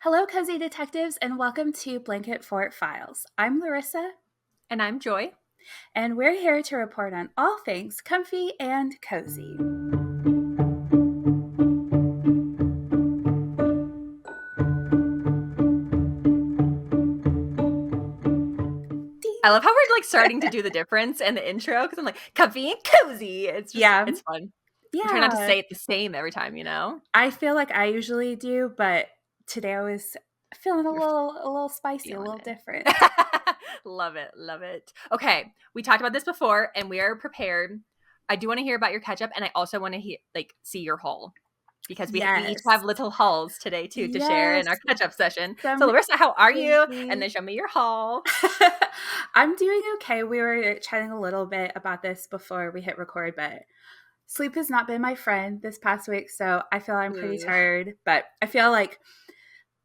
Hello, cozy detectives, and welcome to Blanket Fort Files. I'm Larissa, And I'm Joy. and we're here to report on all things comfy and cozy. I love how we're starting to do the difference in the intro because I'm like comfy and cozy. Yeah, It's fun. I'm trying not to yeah. say it the same every time. I feel like I usually do, but today I was feeling a You're little spicy, a feeling little it. different. Love it. Love it. Okay. We talked about this before and we are prepared. I do want to hear about your catch up and I also want to see your haul because we each Yes, have little hauls today too to share in yes. our catch up session. So Some Larissa, how are you? And cozy. then show me your haul. I'm doing okay. We were chatting a little bit about this before we hit record, but sleep has not been my friend this past week, so I feel I'm pretty Ugh. tired. But I feel like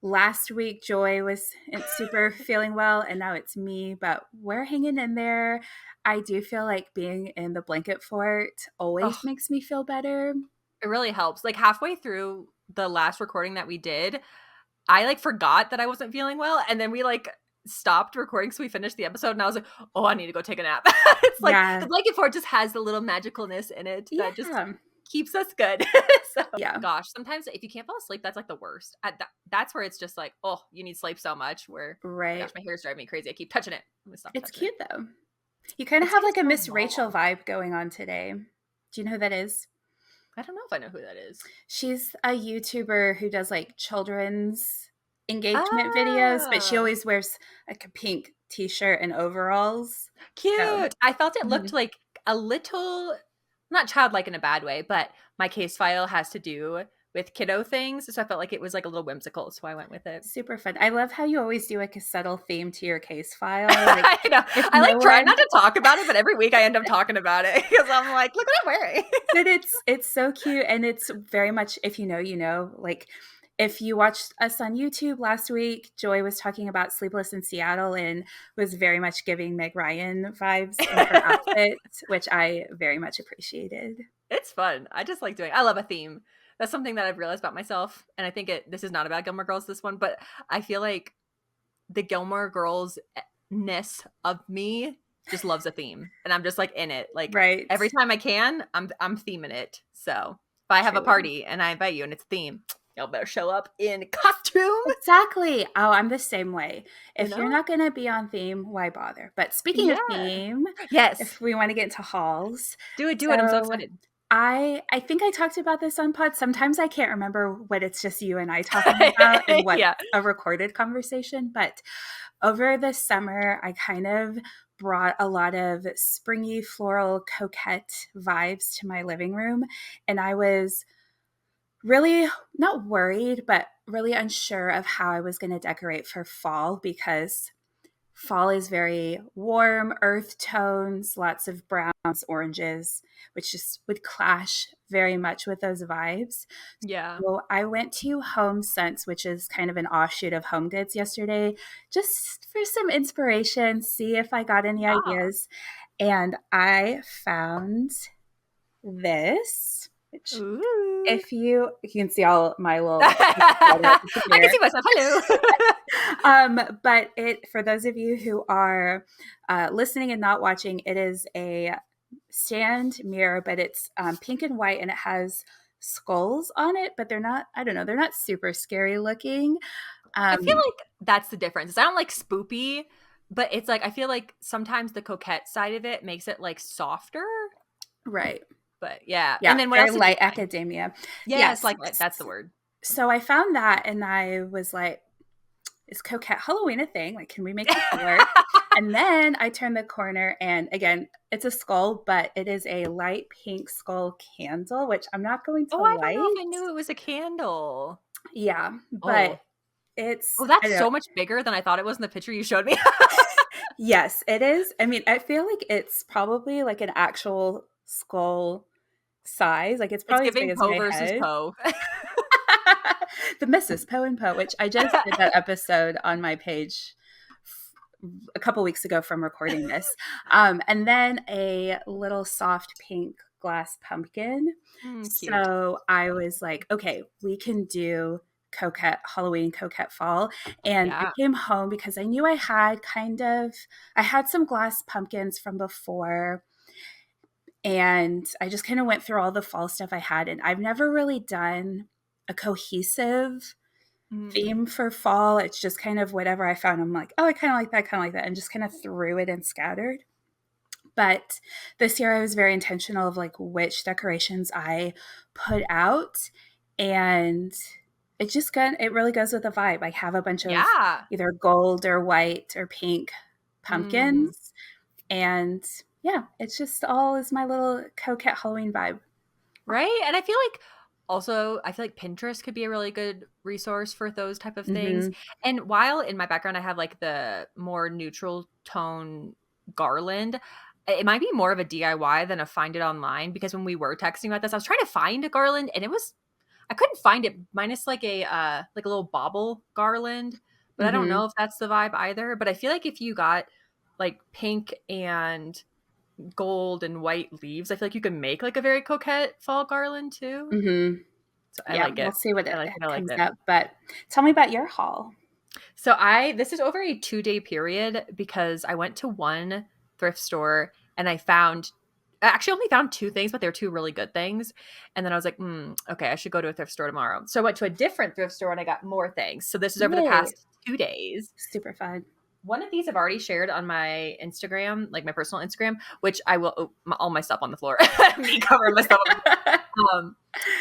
last week Joy was super feeling well, and now it's me. But we're hanging in there. I do feel like being in the blanket fort always Oh, makes me feel better. it really helps. Like halfway through the last recording that we did, I forgot that I wasn't feeling well, and then we stopped recording, so we finished the episode, and I was like, "Oh, I need to go take a nap." It's like the Yeah, blanket fort just has the little magicalness in it that just yeah, keeps us good. So, yeah. gosh, sometimes if you can't fall asleep, that's the worst. That's where it's just like, oh, you need sleep so much. Where, oh my Right. gosh, my hair's driving me crazy. I keep touching it. I'm gonna stop It's touching it. cute though. You kind of It's have getting like a so Miss Rachel long. vibe going on today. Do you know who that is? I don't know if I know who that is. She's a YouTuber who does like children's engagement videos, but she Oh, always wears like a pink t-shirt and overalls. So, cute. I felt it looked mhm. like a little not childlike in a bad way, but my case file has to do with kiddo things, so I felt like it was a little whimsical, so I went with it. Super fun. I love how you always do like a subtle theme to your case file. Like I know. if I no try one, not to talk about it, but every week I end up talking about it because I'm like, look what I'm wearing. but it's so cute and it's very much if you know, you know. Like if you watched us on YouTube last week, Joy was talking about Sleepless in Seattle and was very much giving Meg Ryan vibes in her outfit, which I very much appreciated. It's fun. I just like doing I love a theme. That's something that I've realized about myself, and I think this is not about Gilmore Girls, this one, but I feel like the Gilmore Girls ness of me just loves a theme, and I'm just in it. Like Right. every time I can, I'm theming it. So if I have a Truly. party and I invite you and it's a theme, y'all better show up in costume. Exactly. Oh, I'm the same way. You If you're know? not going to be on theme, why bother? But speaking of Yeah. theme, Yes. if we want to get into hauls, Do it. Do it. I'm so so excited. I think I talked about this on pod. Sometimes I can't remember what it's just you and I talking about and what's Yeah. a recorded conversation. But over the summer, I kind of brought a lot of springy floral coquette vibes to my living room. And I was really not worried, but really unsure of how I was going to decorate for fall because fall is very warm, earth tones, lots of browns, oranges, which just would clash very much with those vibes. Yeah. So I went to Home Sense, which is kind of an offshoot of Home Goods yesterday, just for some inspiration, see if I got any Ah. ideas. And I found this, which Ooh. if you can see all my little I can here. see myself. Hello. But it for those of you who are listening and not watching, it is a stand mirror, but it's pink and white, and it has skulls on it. But they're not. I don't know. They're not super scary looking. I feel Um, like that's the difference. I don't like spoopy, but it's I feel like sometimes the coquette side of it makes it softer. right. But yeah. Yeah. And then what Very else did you light find? academia. Yes, Yes. that's the word. So I found that, and I was like, is coquette Halloween a thing? Like, can we make this work? And then I turn the corner, and again, it's a skull, but it is a light pink skull candle, which I'm not going to Oh, I don't know if I light. knew it was a candle. Yeah, but Oh. it's, Oh, I that's don't know. so much bigger than I thought it was in the picture you showed me. Yes, it is. I mean, I feel like it's probably like an actual skull size. Like, it's It's probably as big giving as Poe my versus head. Poe. The Mrs. Poe and Poe, which I just did that episode on my page a couple weeks ago from recording this. And then a little soft pink glass pumpkin. Mm, cute. So I was like, okay, we can do coquette Halloween, coquette fall. And I Yeah. came home because I knew I had some glass pumpkins from before. And I just kind of went through all the fall stuff I had. And I've never really done a cohesive Mm. theme for fall. It's just kind of whatever I found. I'm like, oh, I kind of like that, and just kind of threw it and scattered. But this year I was very intentional of like which decorations I put out. And it really goes with the vibe. I have a bunch of Yeah. either gold or white or pink Mm. pumpkins. And yeah, it's just all is my little coquette Halloween vibe. Right? And I feel like also I feel like Pinterest could be a really good resource for those type of things. Mm-hmm. And while in my background I have like the more neutral tone garland, it might be more of a DIY than a find it online, because when we were texting about this, I was trying to find a garland and I couldn't find it minus like a little bauble garland, but I don't Mm-hmm. know if that's the vibe either. But I feel like if you got like pink and gold and white leaves, I feel like you can make like a very coquette fall garland too. Mm-hmm. So I Yeah, like we'll it. see what I it like it. I like comes it. up. But tell me about your haul. So this is over a 2-day period because I went to one thrift store and I actually only found two things, but they were two really good things. And then I was like, okay, I should go to a thrift store tomorrow. So I went to a different thrift store and I got more things. So this is over the Yay. past 2 days. Super fun. One of these I've already shared on my Instagram, like my personal Instagram, which I will, all my stuff on the floor, me covering my stuff. Um,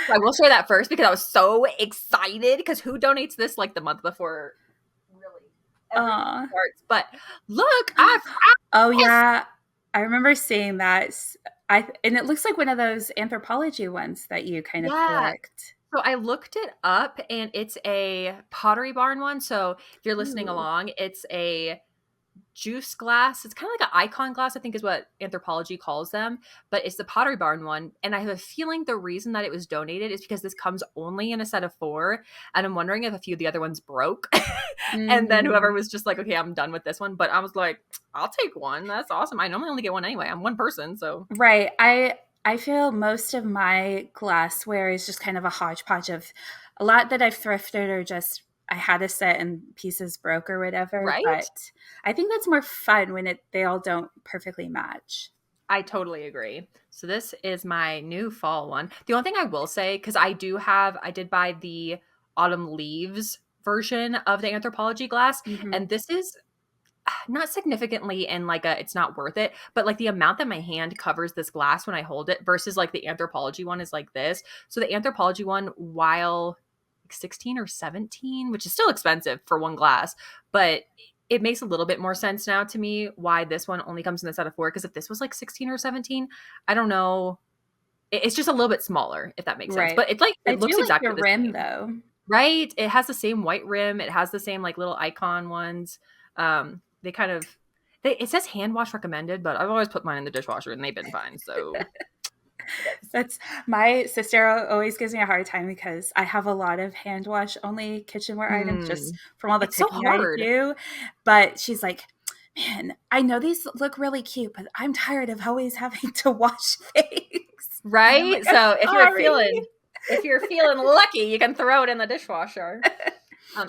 so I will share that first because I was so excited, because who donates this like the month before really everything Aw. starts? But look, I found Oh this. yeah, I remember seeing that. And it looks like one of those anthropology ones that you kind of Yeah. collect. So I looked it up and it's a Pottery Barn one. So if you're listening Ooh. along, it's a juice glass. It's kind of like an icon glass, I think is what anthropology calls them, but it's the Pottery Barn one. And I have a feeling the reason that it was donated is because this comes only in a set of 4. And I'm wondering if a few of the other ones broke. And then whoever Mm. was just like, okay, I'm done with this one. But I was like, I'll take one. That's awesome. I normally only get one anyway. I'm one person. So, Right. I feel most of my glassware is just kind of a hodgepodge of a lot that I've thrifted or just I had a set and pieces broke or whatever. right? But I think that's more fun when they all don't perfectly match. I totally agree. So this is my new fall one. The only thing I will say, because I did buy the autumn leaves version of the anthropology glass, Hmm. and this is not significantly in like a it's not worth it, but like the amount that my hand covers this glass when I hold it versus like the anthropology one is like this. So the anthropology one, while like 16 or 17, which is still expensive for one glass, but it makes a little bit more sense now to me why this one only comes in the set of 4. Because if this was like 16 or 17, I don't know. It's just a little bit smaller, if that makes sense. Right. But it's like I it do looks like exactly your the rim same. though. Right? It has the same white rim. It has the same like little icon ones. They kind of it says hand wash recommended, but I've always put mine in the dishwasher and they've been fine. So it is. That's my sister always gives me a hard time because I have a lot of hand wash only kitchenware items just Mm. from all the It's so cooking I hard, do. But she's like, man, I know these look really cute, but I'm tired of always having to wash things. And I'm like, right? I'm So sorry. if you're feeling lucky, you can throw it in the dishwasher.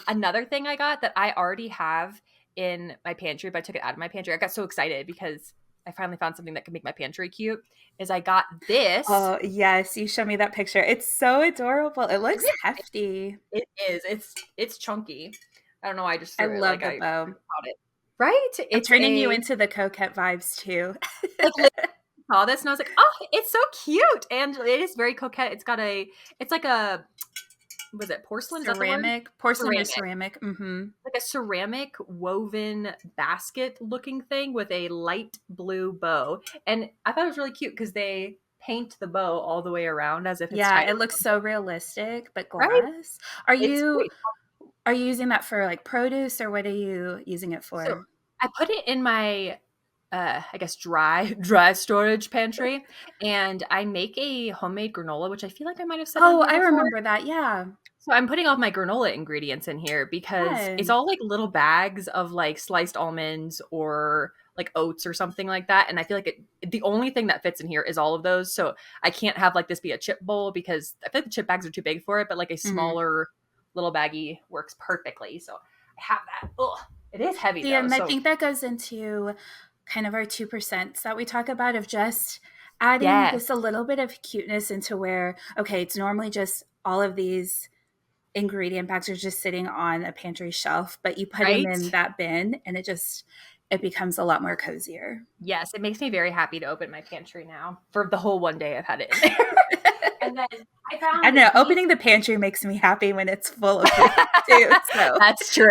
Another thing I got that I already have in my pantry, but I took it out of my pantry. I got so excited because I finally found something that could make my pantry cute. Is I got this. Oh, yes. You show me that picture. It's so adorable. It looks Isn't it? hefty. It is. It's chunky. I don't know why I just I threw it. love Like the I bow. bought it. Right? I'm It's turning you a into the coquette vibes too. like saw this and I was like, oh, it's so cute, and it is very coquette. It's like a was it porcelain? Is that the word? Ceramic, porcelain or Ceramic, ceramic. Mm-hmm. like a ceramic woven basket looking thing with a light blue bow, and I thought it was really cute because they paint the bow all the way around as if it's Yeah, tied it looks around. so realistic, but Right? glass. Are It's you great. are you using that for like produce or what are you using it So for? I put it in my I guess dry storage pantry, and I make a homemade granola, which I feel like I might have said on Oh, here I before. remember that. Yeah. So I'm putting all my granola ingredients in here because it's Fun. all like little bags of like sliced almonds or like oats or something like that. And I feel like the only thing that fits in here is all of those. So I can't have like this be a chip bowl because I feel like the chip bags are too big for it, but like a Mhm. smaller little baggie works perfectly. So I have that. Oh, it is heavy See, though. and I So think that goes into kind of our 2% that we talk about of just adding yes, just a little bit of cuteness into where, okay, it's normally just all of these ingredient bags are just sitting on a pantry shelf, but you put them right? in that bin and it becomes a lot more cozier. Yes, it makes me very happy to open my pantry now for the whole one day I've had it in there. And then I I don't found know, these. opening the pantry makes me happy when it's full of food too. So That's true.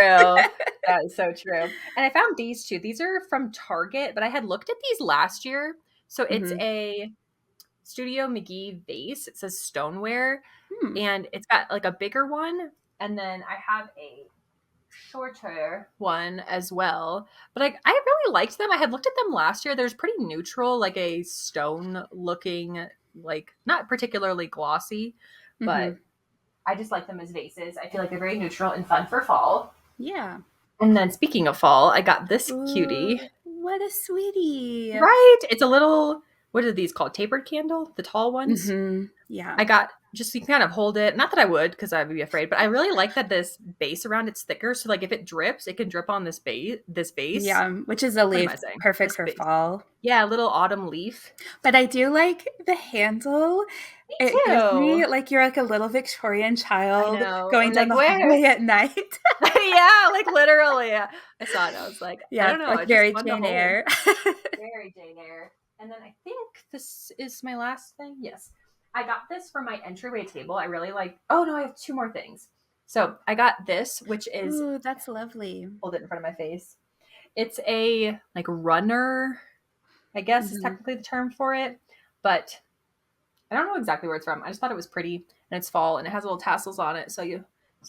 That is so true. And I found these two. These are from Target, but I had looked at these last year. So it's mhm. a Studio McGee vase. It says stoneware, Hmm. and it's got like a bigger one, and then I have a shorter one as well. But I really liked them. I had looked at them last year. There's pretty neutral, like a stone looking, like not particularly glossy, but Mhm. I just like them as vases. I feel like they're very neutral and fun for fall. Yeah. And then speaking of fall, I got this Ooh, cutie. what a sweetie. Right. It's a little, what are these called? Tapered candle, the tall ones. Mhm. Yeah. I got just so you can kind of hold it. Not that I would, because I would be afraid, but I really like that this base around it's thicker. So like if it drips, it can drip on this base. This base. Yeah, which is a What am leaf I saying? perfect This for base. fall. Yeah, a little autumn leaf. But I do like the handle. Me It gives too. me like you're like a little Victorian I child know. going I'm down like, the where? hallway at night. Yeah, like literally. I saw it. I was like, I Yeah, don't it's know. like It's just very fun to Jane hold. Eyre. Very Jane Eyre. And then I think this is my last thing. Yes. I got this for my entryway table. I really like. Oh no, I have two more things. So I got this, which is, Ooh, that's lovely. hold it in front of my face. It's a like runner, I guess is Mhm. technically the term for it, but I don't know exactly where it's from. I just thought it was pretty, and it's fall, and it has little tassels on it. So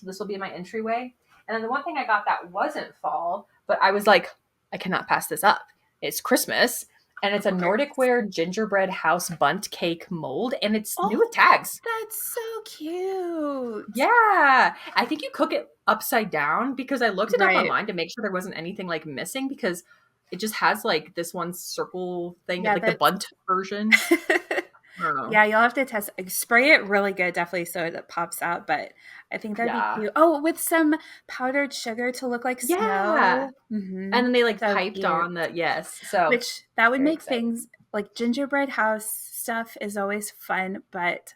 this will be my entryway. And then the one thing I got that wasn't fall, but I was like, I cannot pass this up. It's Christmas, and it's Of a course. Nordic ware gingerbread house bundt cake mold, and it's new with Oh, tags. that's so cute. Yeah, I think you cook it upside down because I looked it up Right. online to make sure there wasn't anything like missing because it just has like this one circle thing, Yeah, like the that's bundt version. I don't know. yeah, you'll have to test spray it really good, definitely so it pops out, but I think that'd be Yeah. cute. Oh, with some powdered sugar to look like Yeah. snow. Mhm. And then they like So piped cute. on the yes. So Which that would very make excited. things like gingerbread house stuff is always fun, but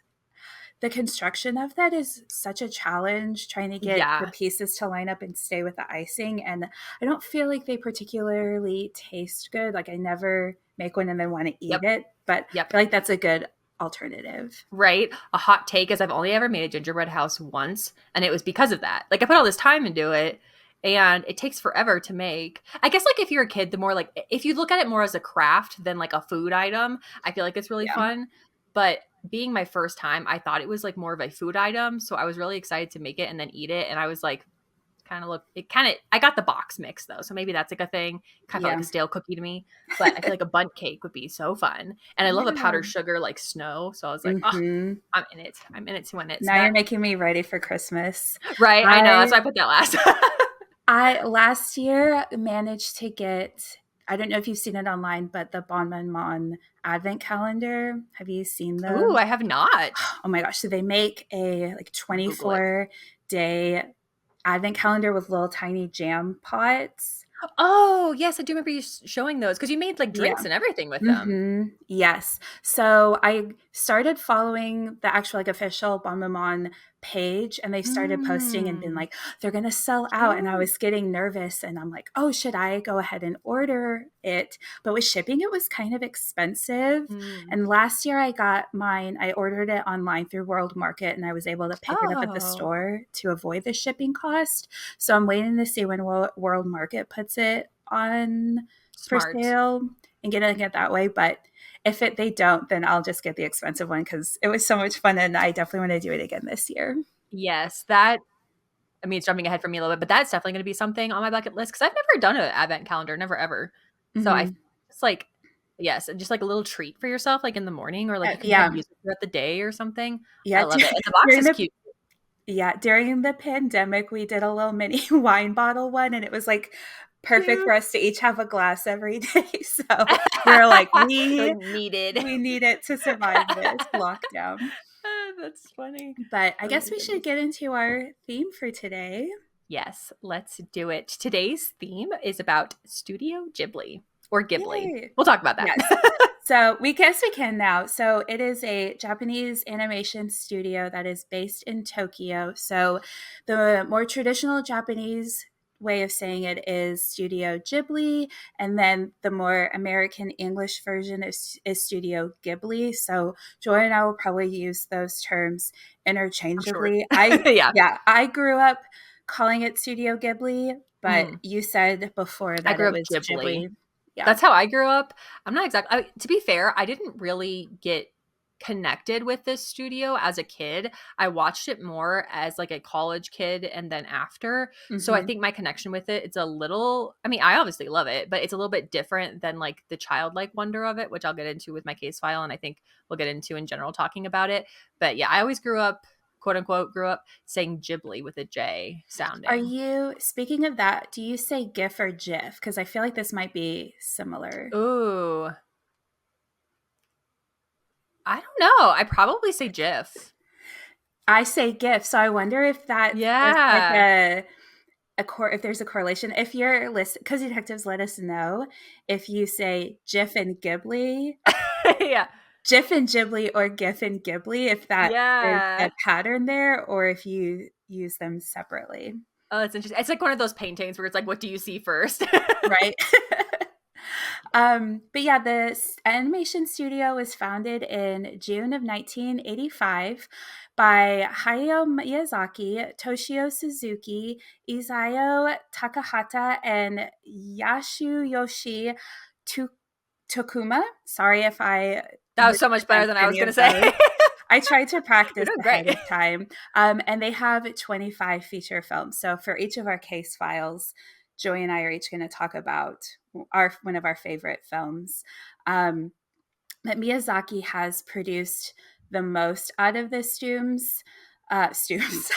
the construction of that is such a challenge trying to get the Yeah. pieces to line up and stay with the icing. And I don't feel like they particularly taste good. Like I never make one and then want to eat Yep. it, but I Yep. feel like that's a good alternative. Right. A hot take is I've only ever made a gingerbread house once, and it was because of that. Like I put all this time into it, and it takes forever to make. I guess like if you're a kid, the more like if you look at it more as a craft than like a food item, I feel like it's really Yeah. fun. But being my first time, I thought it was like more of a food item, so I was really excited to make it and then eat it, and I was like kind of look it kind of I got the box mix though, so maybe that's like a thing. Kind of felt like Yeah. a stale cookie to me, but I feel like a bundt cake would be so fun, and I love a Yeah. powdered sugar like snow. So I was like, oh, Hmm. I'm in it. I'm in it to win it. So Now you're that making me ready for Christmas. right, I know. That's I why I put that last. I last year managed to get I don't know if you've seen it online, but the Bon Bon Mon advent calendar. Have you seen Ooh, them? I have not. Oh my gosh. So they make a like I'll Google it. 24-day advent calendar with little tiny jam pots. Oh yes, I do remember you showing those because you made like Yeah. drinks and everything with them. Yes. So I started following the actual like official Bon Maman page and they started posting and been Mm, like, they're gonna sell out. And I cute. was getting nervous and I'm like, oh, should I go ahead and order it? But with shipping, it was kind of expensive. Mm. And last year I got mine, I ordered it online through World Market and I was able to pick it up at the Oh, store to avoid the shipping cost. So I'm waiting to see when World Market puts it on for smart. sale and getting it that way. But if they don't, then I'll just get the expensive one because it was so much fun and I definitely want to do it again this year. Yes, that I mean, it's jumping ahead for me a little bit, but that's definitely going to be something on my bucket list because I've never done an advent calendar, never ever. So I Hmm. it's like, yes, just like a little treat for yourself, like in the morning, or like you can kind Yeah, of use it throughout the day or something. I yeah. love it, and the box During is the cute. during the pandemic, we did a little mini wine bottle one, and it was like perfect for Cute. us to each have a glass every day. So we were like, Like we needed. we need it to survive this lockdown. That's funny. But I Oh guess my we should goodness. get into our theme for today. Yes, let's do it. Today's theme is about Studio Ghibli or Ghibli. Yay! We'll talk about that. Yes. So we guess we can now. So it is a Japanese animation studio that is based in Tokyo. So the more traditional Japanese way of saying it is Studio Ghibli, and then the more American English version is Studio Ghibli. So Joy and I will probably use those terms I'm sure. interchangeably. Yeah. I grew up calling it Studio Ghibli, but Mm. you said before I that grew it up was Ghibli. Ghibli. Yeah. That's how I grew up. I'm not exactly, to be fair, I didn't really get connected with this studio as a kid. I watched it more as like a college kid and then after. So I Hmm. think my connection with it, it's a little, I mean, I obviously love it, but it's a little bit different than like the childlike wonder of it, which I'll get into with my case file. And I think we'll get into in general talking about it. But yeah, I always grew up, quote unquote, grew up saying Ghibli with a J Are sounding. you, speaking of that, do you say GIF or GIF? Because I feel like this might be similar. Ooh, I don't know. I probably say GIF. I say GIF, so I wonder if that's just like Yeah. if there's a correlation. If you're list, Cozy Detectives, let us know if you say GIF and Ghibli, Yeah. GIF and Ghibli, or GIF and Ghibli, if that there's a Yeah. pattern there, or if you use them separately, Oh, that's interesting. It's like one of those paintings where it's like, what do you see first? right? But yeah, the animation studio was founded in June of 1985 by Hayao Miyazaki, Toshio Suzuki, Isao Takahata, and Yasuyoshi Tu- Tokuma. Sorry if I That was so much better mispronounced than I was any going to of say. those. I tried to You're practice doing ahead great. of time. And they have 25 feature films. So for each of our case files, Joey and I are each going to talk about one of our favorite films. Um, but Miyazaki has produced the most out of the Stooms. Stooms.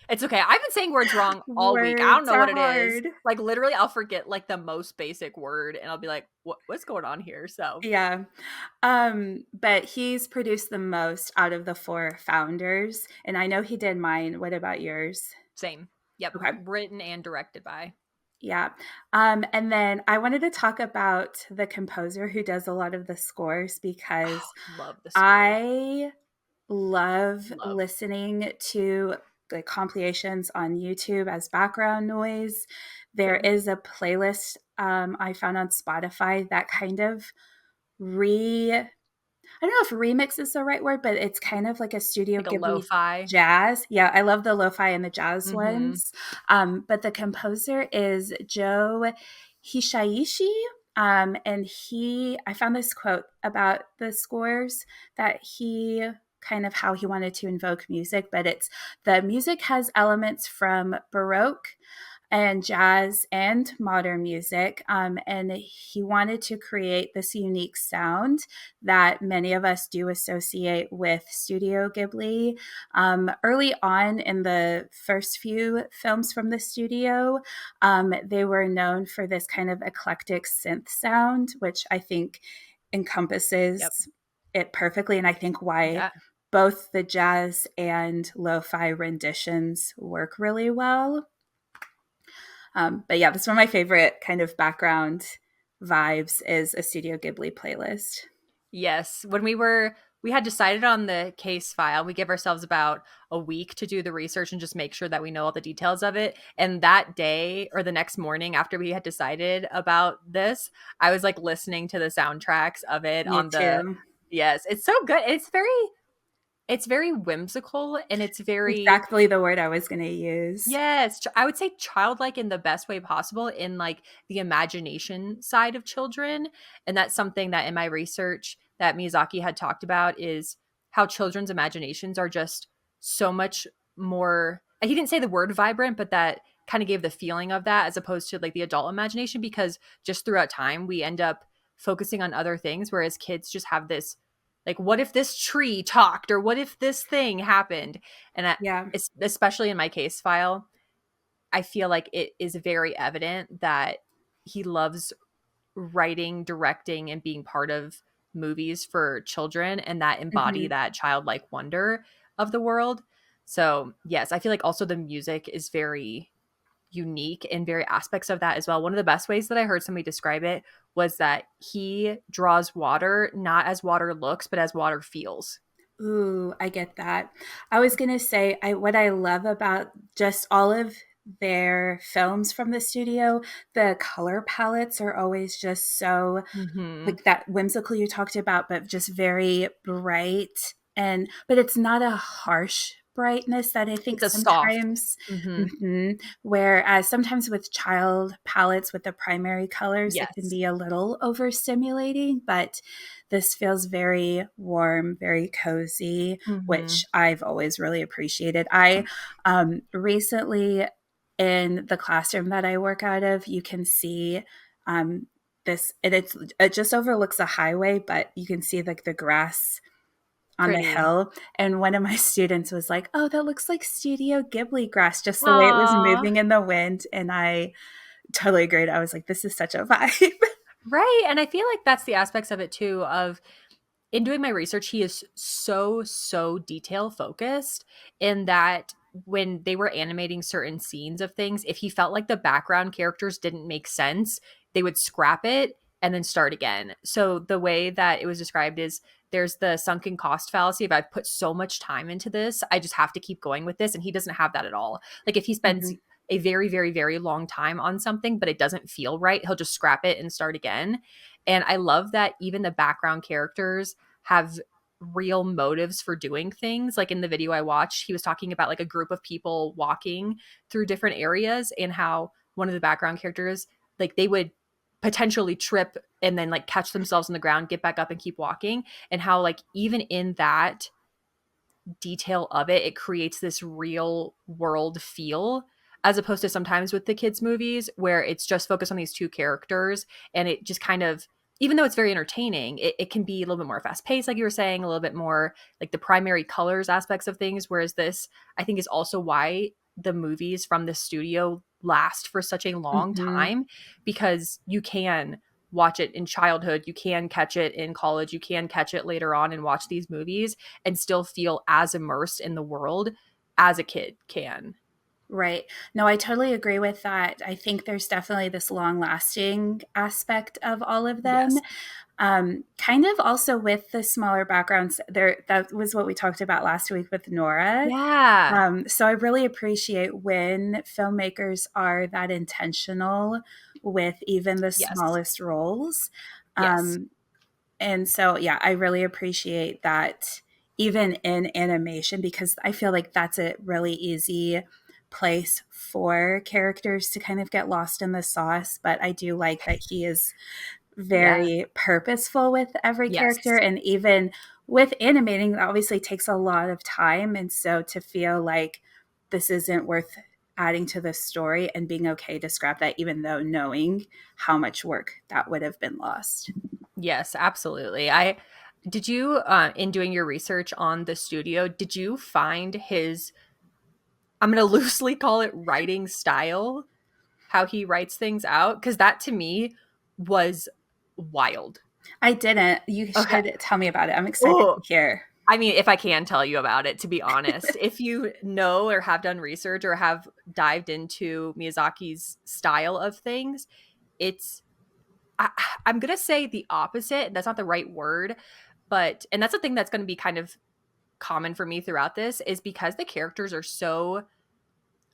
It's okay. I've been saying words wrong all week. I don't Words know are what it is. hard. Like literally, I'll forget like the most basic word, and I'll be like, "What's going on here?" So Yeah. But he's produced the most out of the four founders. And I know he did mine. What about yours? same. Yep. Okay. Written and directed by. Yeah. And then I wanted to talk about the composer who does a lot of the scores because Love the score. I love Love. listening to the compilations on YouTube as background noise. There Same. is a playlist I found on Spotify that kind of re I don't know if remix is the right word, but it's kind of like a Studio Like a Ghibli lo-fi. jazz. Yeah, I love the lo-fi and the jazz Mm-hmm. ones. But the composer is Joe Hisaishi. And I found this quote about the scores that he kind of how he wanted to invoke music, but it's the music has elements from Baroque and jazz and modern music. And he wanted to create this unique sound that many of us do associate with Studio Ghibli. Early on in the first few films from the studio, they were known for this kind of eclectic synth sound, which I think Yep. encompasses it perfectly. And I think why Yeah. both the jazz and lo-fi renditions work really well. But yeah, that's one of my favorite kind of background vibes is a Studio Ghibli playlist. Yes. We had decided on the case file. We give ourselves about a week to do the research and just make sure that we know all the details of it. And that day or the next morning after we had decided about this, I was like listening to the soundtracks of it Me on the, too. yes, it's so good. It's very whimsical and it's very, Exactly the word I was going to use. yes, I would say childlike in the best way possible in like the imagination side of children. And that's something that in my research that Miyazaki had talked about is how children's imaginations are just so much more. He didn't say the word vibrant, but that kind of gave the feeling of that as opposed to like the adult imagination because just throughout time we end up focusing on other things whereas kids just have this like what if this tree talked or what if this thing happened and Yeah. especially in my case file, I feel like it is very evident that he loves writing, directing, and being part of movies for children and that embody Hmm. that childlike wonder of the world. So, yes, I feel like also the music is very unique in very aspects of that as well. One of the best ways that I heard somebody describe it was that he draws water not as water looks, but as water feels. Ooh, I get that. I was gonna say, what I love about just all of their films from the studio, the color palettes are always just so Hmm. like that whimsical you talked about, but just very bright. And but it's not a harsh brightness that I think It's a soft. sometimes, Hmm. mhm, whereas sometimes with child palettes with the primary colors, it can Yes. be a little overstimulating, but this feels very warm, very cozy, Hmm. which I've always really appreciated. I recently in the classroom that I work out of, you can see um, this, and it just overlooks a highway, but you can see like the grass on the Pretty. hill. And one of my students was like, "Oh, that looks like Studio Ghibli grass, just the way it was Aw. moving in the wind." And I totally agreed. I was like, "This is such a vibe." Right. And I feel like that's the aspects of it too of in doing my research, he is so detail focused in that when they were animating certain scenes of things, if he felt like the background characters didn't make sense, they would scrap it and then start again. So the way that it was described is there's the sunken cost fallacy of I've put so much time into this, I just have to keep going with this. And he doesn't have that at all. Like if he spends Mhm. a very long time on something, but it doesn't feel right, he'll just scrap it and start again. And I love that even the background characters have real motives for doing things. Like in the video I watched, he was talking about like a group of people walking through different areas and how one of the background characters, like they would potentially trip and then like catch themselves on the ground, get back up and keep walking. And how like even in that detail of it, it creates this real world feel as opposed to sometimes with the kids movies where it's just focused on these two characters and it just kind of even though it's very entertaining it can be a little bit more fast paced like you were saying a little bit more like the primary colors aspects of things whereas this I think is also why the movies from the studio last for such a long Mhm. time because you can watch it in childhood you can catch it in college you can catch it later on and watch these movies and still feel as immersed in the world as a kid can. Right. No, I totally agree with that. I think there's definitely this long lasting aspect of all of them. Yes. Kind of also with the smaller backgrounds there, that was what we talked about last week with Nora. Yeah. So I really appreciate when filmmakers are that intentional with even the Yes. smallest roles. Yes. Um, and so, yeah, I really appreciate that even in animation because I feel like that's a really easy place for characters to kind of get lost in the sauce. But I do like that he is Yeah. very purposeful with every character. Yes. And even with animating, that obviously takes a lot of time. And so to feel like this isn't worth adding to the story and being okay to scrap that, even though knowing how much work that would have been lost. Yes, absolutely. I did you in doing your research on the studio, did you find his I'm going to loosely call it writing style, how he writes things out because that to me was wild. I didn't. You Okay. should tell me about it. I'm excited Oh, to hear. I mean, if I can tell you about it, to be honest, if you know or have done research or have dived into Miyazaki's style of things, it's I, I'm gonna say the opposite. That's not the right word, but and that's the thing that's going to be kind of common for me throughout this is because the characters are so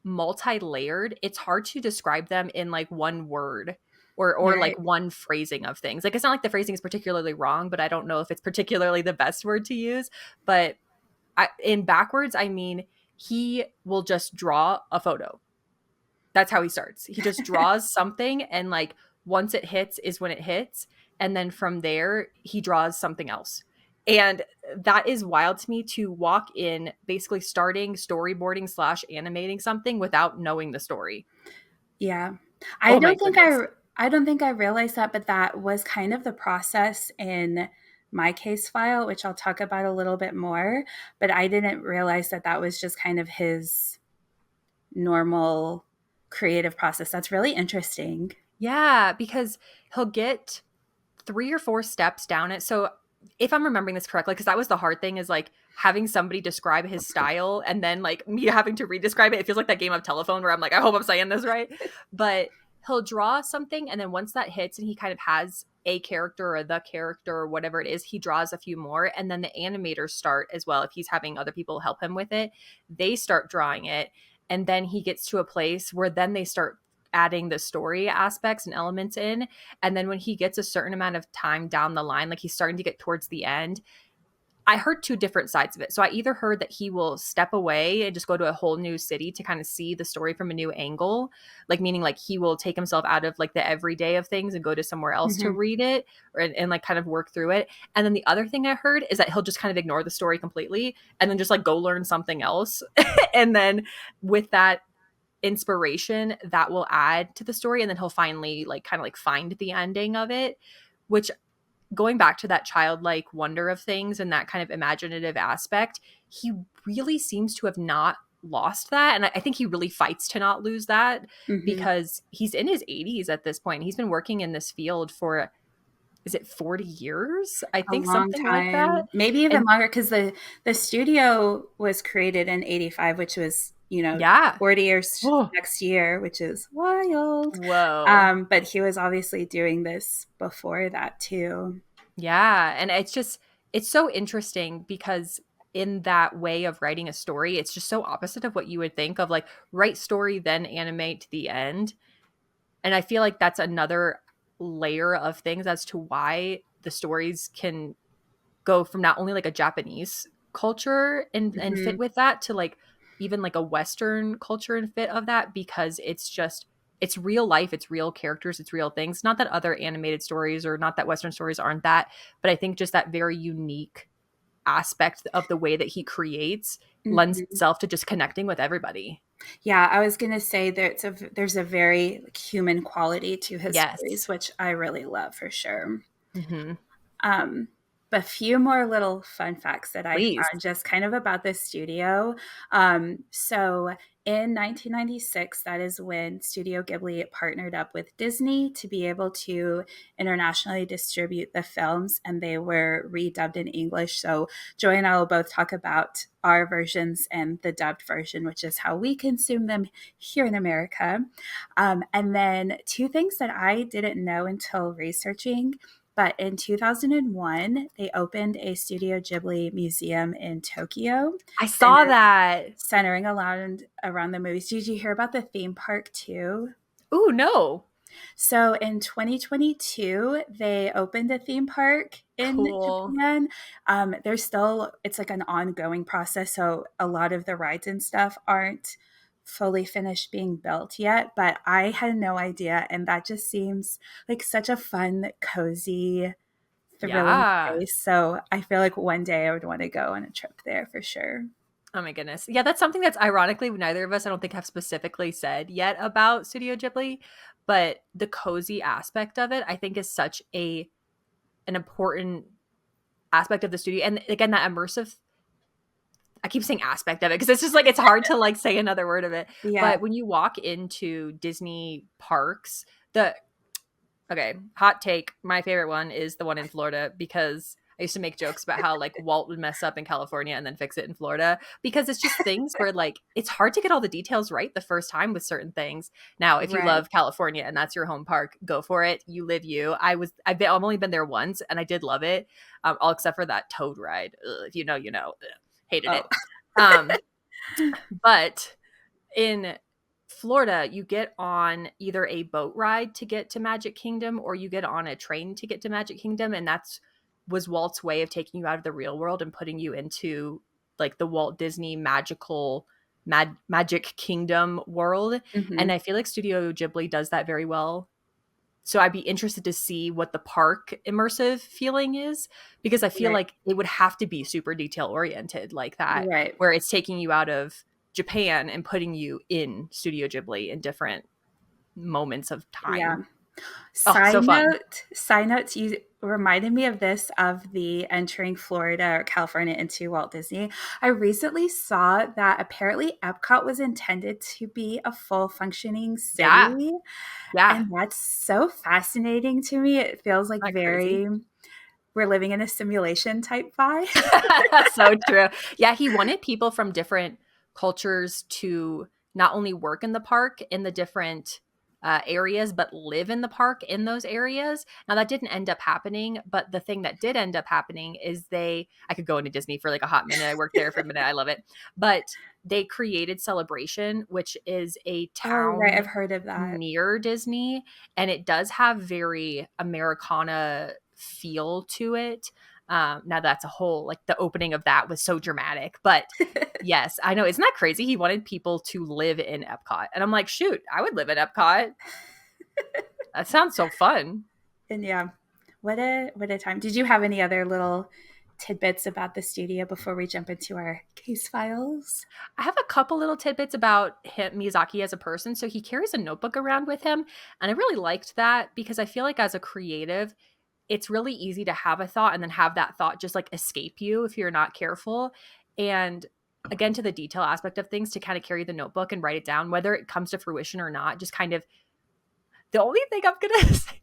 multi-layered. It's hard to describe them in like one word or like Right. one phrasing of things. Like it's not like the phrasing is particularly wrong, but I don't know if it's particularly the best word to use. But in backwards, I mean, he will just draw a photo. That's how he starts. He just draws something, and like once it hits is when it hits. And then from there, he draws something else. And that is wild to me to walk in basically starting storyboarding slash animating something without knowing the story. Yeah. Oh my goodness. I don't think I realized that, but that was kind of the process in my case file, which I'll talk about a little bit more, but I didn't realize that that was just kind of his normal creative process. That's really interesting. Yeah, because he'll get 3 or 4 steps down it. So if I'm remembering this correctly, because that was the hard thing, is like having somebody describe his style and then like me having to re-describe it. It feels like that game of telephone where I'm like, I hope I'm saying this right. But he'll draw something, and then once that hits and he kind of has a character or the character or whatever it is, he draws a few more, and then the animators start as well. If he's having other people help him with it, they start drawing it, and then he gets to a place where then they start adding the story aspects and elements in. And then when he gets a certain amount of time down the line, like he's starting to get towards the end, I heard two different sides of it. So I either heard that he will step away and just go to a whole new city to kind of see the story from a new angle, like meaning like he will take himself out of like the everyday of things and go to somewhere else to Mm-hmm. read it, and like kind of work through it. And then the other thing I heard is that he'll just kind of ignore the story completely and then just like go learn something else. And then with that inspiration, that will add to the story, and then he'll finally like kind of like find the ending of it, which, going back to that childlike wonder of things and that kind of imaginative aspect, he really seems to have not lost that. And I think he really fights to not lose that, Mm-hmm. because he's in his 80s at this point. He's been working in this field for, is it 40 years? I A think long something like that. time, maybe even And longer, because the studio was created in '85, which was, yeah. 40 years Oh, next year, which is wild. whoa. But he was obviously doing this before that too. Yeah. And it's so interesting because in that way of writing a story, it's just so opposite of what you would think of, like write story, then animate to the end. And I feel like that's another layer of things as to why the stories can go from not only like a Japanese culture and Hmm. fit with that to like even like a Western culture and fit of that, because it's just, it's real life, it's real characters, it's real things. Not that other animated stories or not that Western stories aren't that, but I think just that very unique aspect of the way that he creates lends Hmm. itself to just connecting with everybody. Yeah, I was gonna say there's a very like, human quality to his Yes. stories, which I really love for sure. Hmm. Um, a few more little fun facts that I Please. found just kind of about this studio. So in 1996, that is when Studio Ghibli partnered up with Disney to be able to internationally distribute the films, and they were redubbed in English. So Joy and I will both talk about our versions and the dubbed version, which is how we consume them here in America. And then two things that I didn't know until researching, but in 2001, they opened a Studio Ghibli museum in Tokyo, I saw that. centering around the movies. Did you hear about the theme park too? Ooh, no. So in 2022, they opened a theme park in Cool. Japan. There's still, it's like an ongoing process. So a lot of the rides and stuff aren't fully finished being built yet, but I had no idea. And that just seems like such a fun, cozy, thrilling Yeah. space. So I feel like one day I would want to go on a trip there for sure. Oh my goodness. Yeah, that's something that's ironically neither of us I don't think have specifically said yet about Studio Ghibli, but the cozy aspect of it I think is such a an important aspect of the studio. And again, that immersive, I keep saying aspect of it because it's just like it's hard to like say another word of it. Yeah. But when you walk into Disney parks, the okay, hot take. My favorite one is the one in Florida, because I used to make jokes about how like Walt would mess up in California and then fix it in Florida, because it's just things where like it's hard to get all the details right the first time with certain things. Now, if you Right. love California and that's your home park, go for it. You live you. I've only been there once and I did love it, all except for that toad ride. Ugh, if you know, you know. Ugh, hated Oh. it. Um, but in Florida, you get on either a boat ride to get to Magic Kingdom or you get on a train to get to Magic Kingdom. And that's was Walt's way of taking you out of the real world and putting you into like the Walt Disney Magic Kingdom world. Hmm. And I feel like Studio Ghibli does that very well. So I'd be interested to see what the park immersive feeling is, because I feel Right. like it would have to be super detail oriented like that, Right. where it's taking you out of Japan and putting you in Studio Ghibli in different moments of Yeah. time. Oh, Side so fun. note, side note, you reminded me of this of the entering Florida or California into Walt Disney. I recently saw that apparently Epcot was intended to be a full functioning Yeah. city. Yeah. And that's so fascinating to me. It feels like Isn't that crazy? we're living in a simulation type vibe. That's so true. Yeah, he wanted people from different cultures to not only work in the park in the different areas, but live in the park in those areas. Now, that didn't end up happening, but the thing that did end up happening is I could go into Disney for like a hot minute. I worked there for a minute. I love it. But they created Celebration, which is a Oh, right. town I've heard of that. near Disney, and it does have very Americana feel to it. Now that's a whole, like the opening of that was so dramatic, but yes, I know. Isn't that crazy? He wanted people to live in Epcot. And I'm like, shoot, I would live in Epcot. That sounds so fun. And yeah, what a time. Did you have any other little tidbits about the studio before we jump into our case files? I have a couple little tidbits about him, Miyazaki as a person. So he carries a notebook around with him. And I really liked that because I feel like as a creative, it's really easy to have a thought and then have that thought just like escape you if you're not careful. And again, to the detail aspect of things, to kind of carry the notebook and write it down, whether it comes to fruition or not, just kind of the only thing I'm going to say.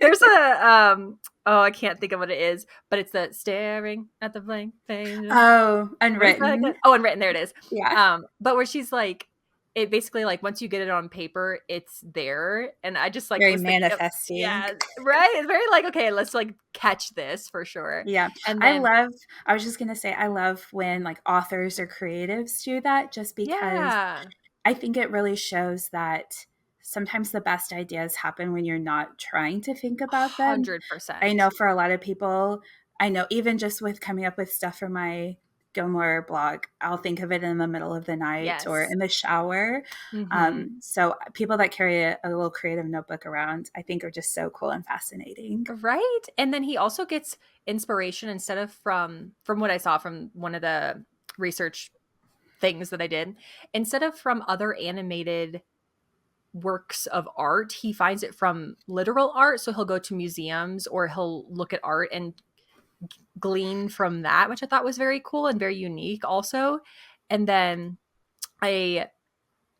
There's I can't think of what it is, but it's the staring at the blank page. Oh, Unwritten. Oh, Unwritten, there it is. Yeah. But where she's like, it basically like once you get it on paper, it's there. And I just like Very was thinking of, manifesting. yeah, right. It's very like, okay, let's like catch this for sure. Yeah. And then I was just going to say, I love when like authors or creatives do that just because yeah, I think it really shows that sometimes the best ideas happen when you're not trying to think about them. I 100%. know for a lot of people, I know even just with coming up with stuff for my Gilmore blog, I'll think of it in the middle of the night or Yes. in the shower. Mm-hmm. So people that carry a little creative notebook around, I think are just so cool and fascinating. Right. And then he also gets inspiration instead of from what I saw from one of the research things that I did, instead of from other animated works of art, he finds it from literal art. So he'll go to museums or he'll look at art and glean from that, which I thought was very cool and very unique also. And then a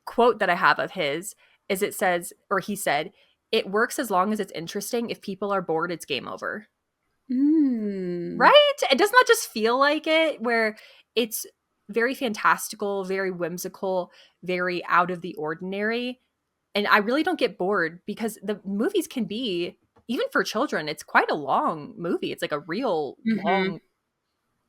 quote that I have of his is it says, or he said, it works as long as it's interesting. If people are bored, it's game over. Mm. Right? It does not just feel like it, where it's very fantastical, very whimsical, very out of the ordinary. And I really don't get bored because the movies can be, even for children, it's quite a long movie. It's like a real Mm-hmm. long,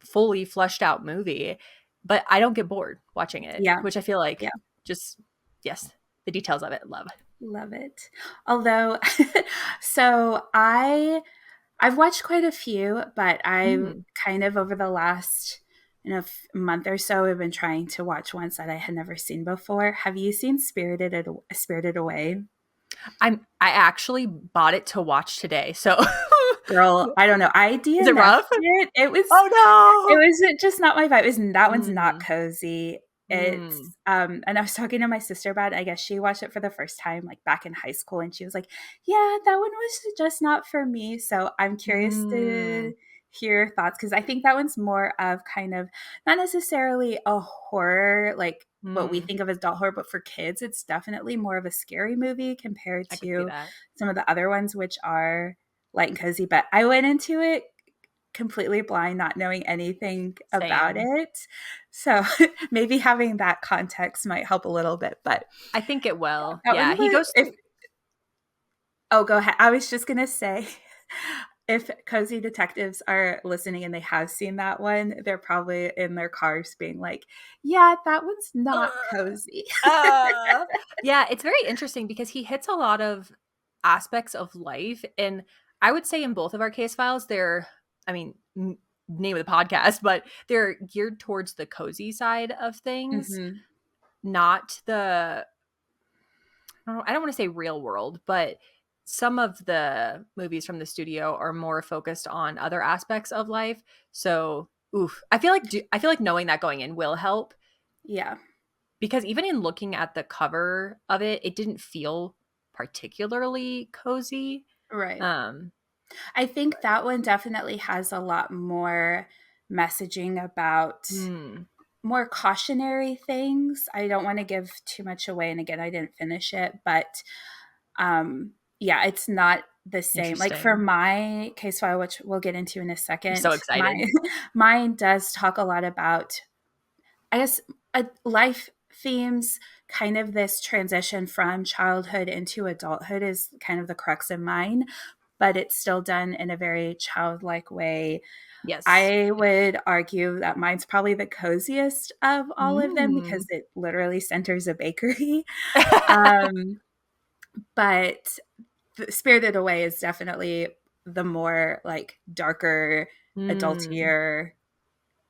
fully fleshed out movie. But I don't get bored watching it, Yeah. which I feel like Yeah. just, yes, the details of it, love. Love it. Although, so I've watched quite a few, but I've Mm. kind of over the last month or so, I've been trying to watch ones that I had never seen before. Have you seen Spirited Away? I actually bought it to watch today. So Girl, I don't know. I is it DNF'd rough? it. It Oh was just not my vibe. That no. one's not Mm. cozy. Mm. It's and I was talking to my sister about it. I guess she watched it for the first time like back in high school and she was like, "Yeah, that one was just not for me." So I'm curious Mm. to hear your thoughts because I think that one's more of kind of not necessarily a horror like what we Mm. think of as adult horror, but for kids, it's definitely more of a scary movie compared I could see to that. some of the other ones, which are light and cozy. But I went into it completely blind, not knowing anything about Same. it. So maybe having that context might help a little bit. But I think it will. that one Yeah, he was, goes if, through. oh, go ahead. I was just going to say, if cozy detectives are listening and they have seen that one, they're probably in their cars being like, yeah, that one's not cozy. Yeah, it's very interesting because he hits a lot of aspects of life, and I would say in both of our case files, they're, I mean, name of the podcast, but they're geared towards the cozy side of things, Mm-hmm. not the, I don't want to say real world, but some of the movies from the studio are more focused on other aspects of life. So, oof, I feel like knowing that going in will help Yeah. because even in looking at the cover of it, it didn't feel particularly cozy. Right. Um, I think that one definitely has a lot more messaging about mm, more cautionary things. I don't want to give too much away. And again, I didn't finish it, but yeah, it's not. the same. Like for Interesting. my case file, which we'll get into in a I'm so second, excited. mine does talk a lot about, I guess, life themes. Kind of this transition from childhood into adulthood is kind of the crux of mine, but it's still done in a very childlike way. Yes. I would argue that mine's probably the coziest of all of them because Mm. it literally centers a bakery. Um, but Spirited Away is definitely the more like darker, Mm. adultier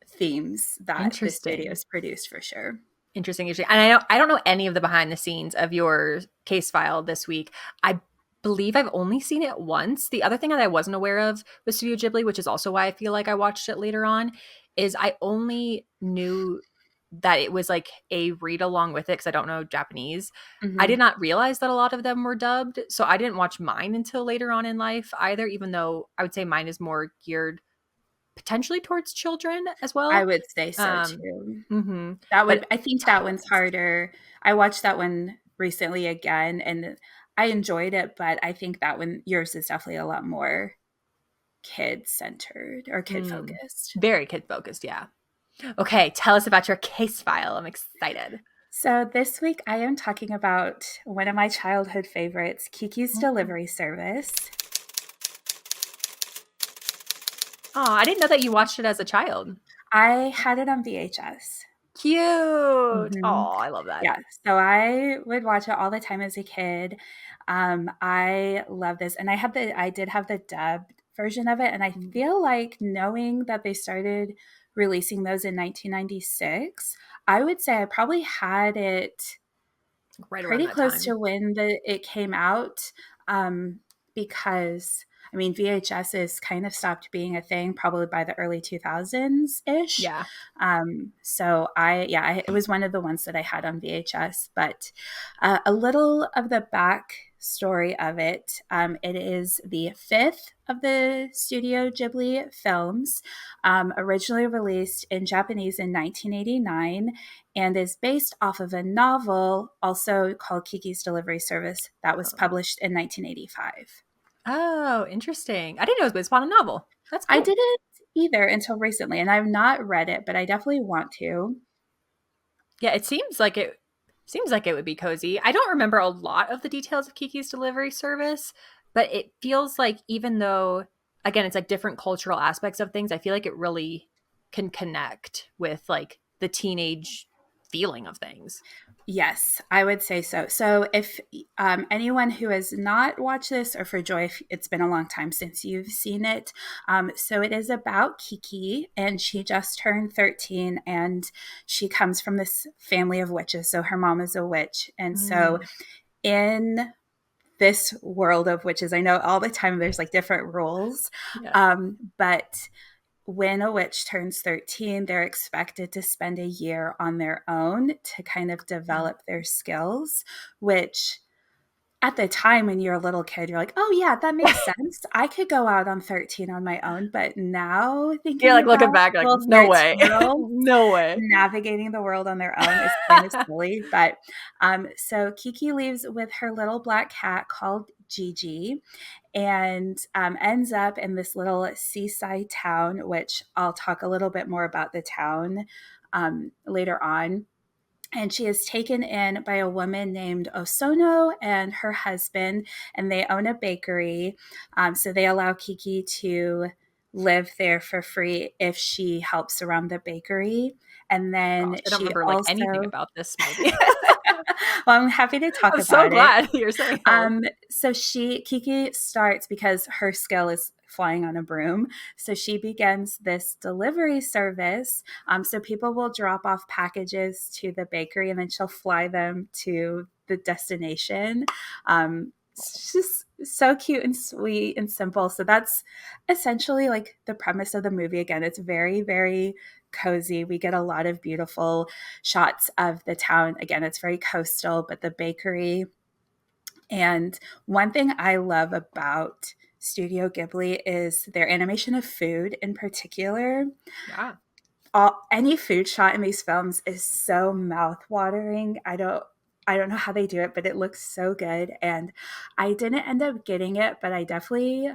themes that this Interesting. video's produced for sure. Interesting. And I don't know any of the behind the scenes of your case file this week. I believe I've only seen it once. The other thing that I wasn't aware of with Studio Ghibli, which is also why I feel like I watched it later on, is I only knew that it was like a read along with it because I don't know Japanese. I Mm-hmm. did not realize that a lot of them were dubbed. So I didn't watch mine until later on in life either, even though I would say mine is more geared potentially towards children as I well. would say so Um, too. hmm That But would, I think that one's harder. I watched that one recently again and I enjoyed it, but I think that one, yours is definitely a lot more kid centered or kid mm, focused. very kid focused, yeah. Okay, tell us about your case file. I'm excited. So this week I am talking about one of my childhood favorites, Kiki's Oh, Delivery Service. I didn't know that you watched it as a child. I had it on VHS. Cute. Hmm. Oh, I love that. Yeah, so I would watch it all the time as a kid. I love this, and I did have the dubbed version of it, and I Mm, feel like knowing that they started releasing those in 1996, I would say I probably had it right around pretty that close time. to when it came out, um, because I mean VHSs kind of stopped being a thing probably by the early 2000s ish. Yeah. So it was one of the ones that I had on VHS. But a little of the back story of it. It is the fifth of the Studio Ghibli films, originally released in Japanese in 1989 and is based off of a novel also called Kiki's Delivery Service that was Oh. published in 1985. Oh, interesting. I didn't know it was based upon a novel. That's I cool. didn't either until recently, and I've not read it, but I definitely want to. Yeah, it seems like it would be cozy. I don't remember a lot of the details of Kiki's Delivery Service, but it feels like even though again it's like different cultural aspects of things, I feel like it really can connect with like the teenage feeling of things. Yes, I would say so. So, if anyone who has not watched this, or for Joy, if it's been a long time since you've seen it, so it is about Kiki, and she just turned 13, and she comes from this family of witches. So, her mom is a witch. And so, Mm, in this world of witches, I know all the time there's like different rules, yeah. but when a witch turns 13, they're expected to spend a year on their own to kind of Mm. develop their skills, which at the time when you're a little kid, you're like, oh, yeah, that makes sense. I could go out on 13 on my own. But now You're thinking like about looking back, like, little no 13 way. year olds No way. navigating the world on their own is kind of silly. But so Kiki leaves with her little black cat called Gigi and ends up in this little seaside town, which I'll talk a little bit more about the town later on. And she is taken in by a woman named Osono and her husband, and they own a bakery. So they allow Kiki to live there for free if she helps around the bakery. And Gosh, then I don't she remember like anything also, about this movie. well, I'm happy to talk I'm so about it. glad you're saying all this. So Kiki starts because her skill is flying on a broom. So she begins this delivery service. So people will drop off packages to the bakery and then she'll fly them to the destination. It's just so cute and sweet and simple. So that's essentially like the premise of the movie. Again, it's very, very cozy. We get a lot of beautiful shots of the town. Again, it's very coastal, but the bakery and one thing I love about Studio Ghibli is their animation of food in particular. Yeah. Any food shot in these films is so mouth-watering. I don't I don't know how they do it, but it looks so good. And I didn't end up getting it, but I definitely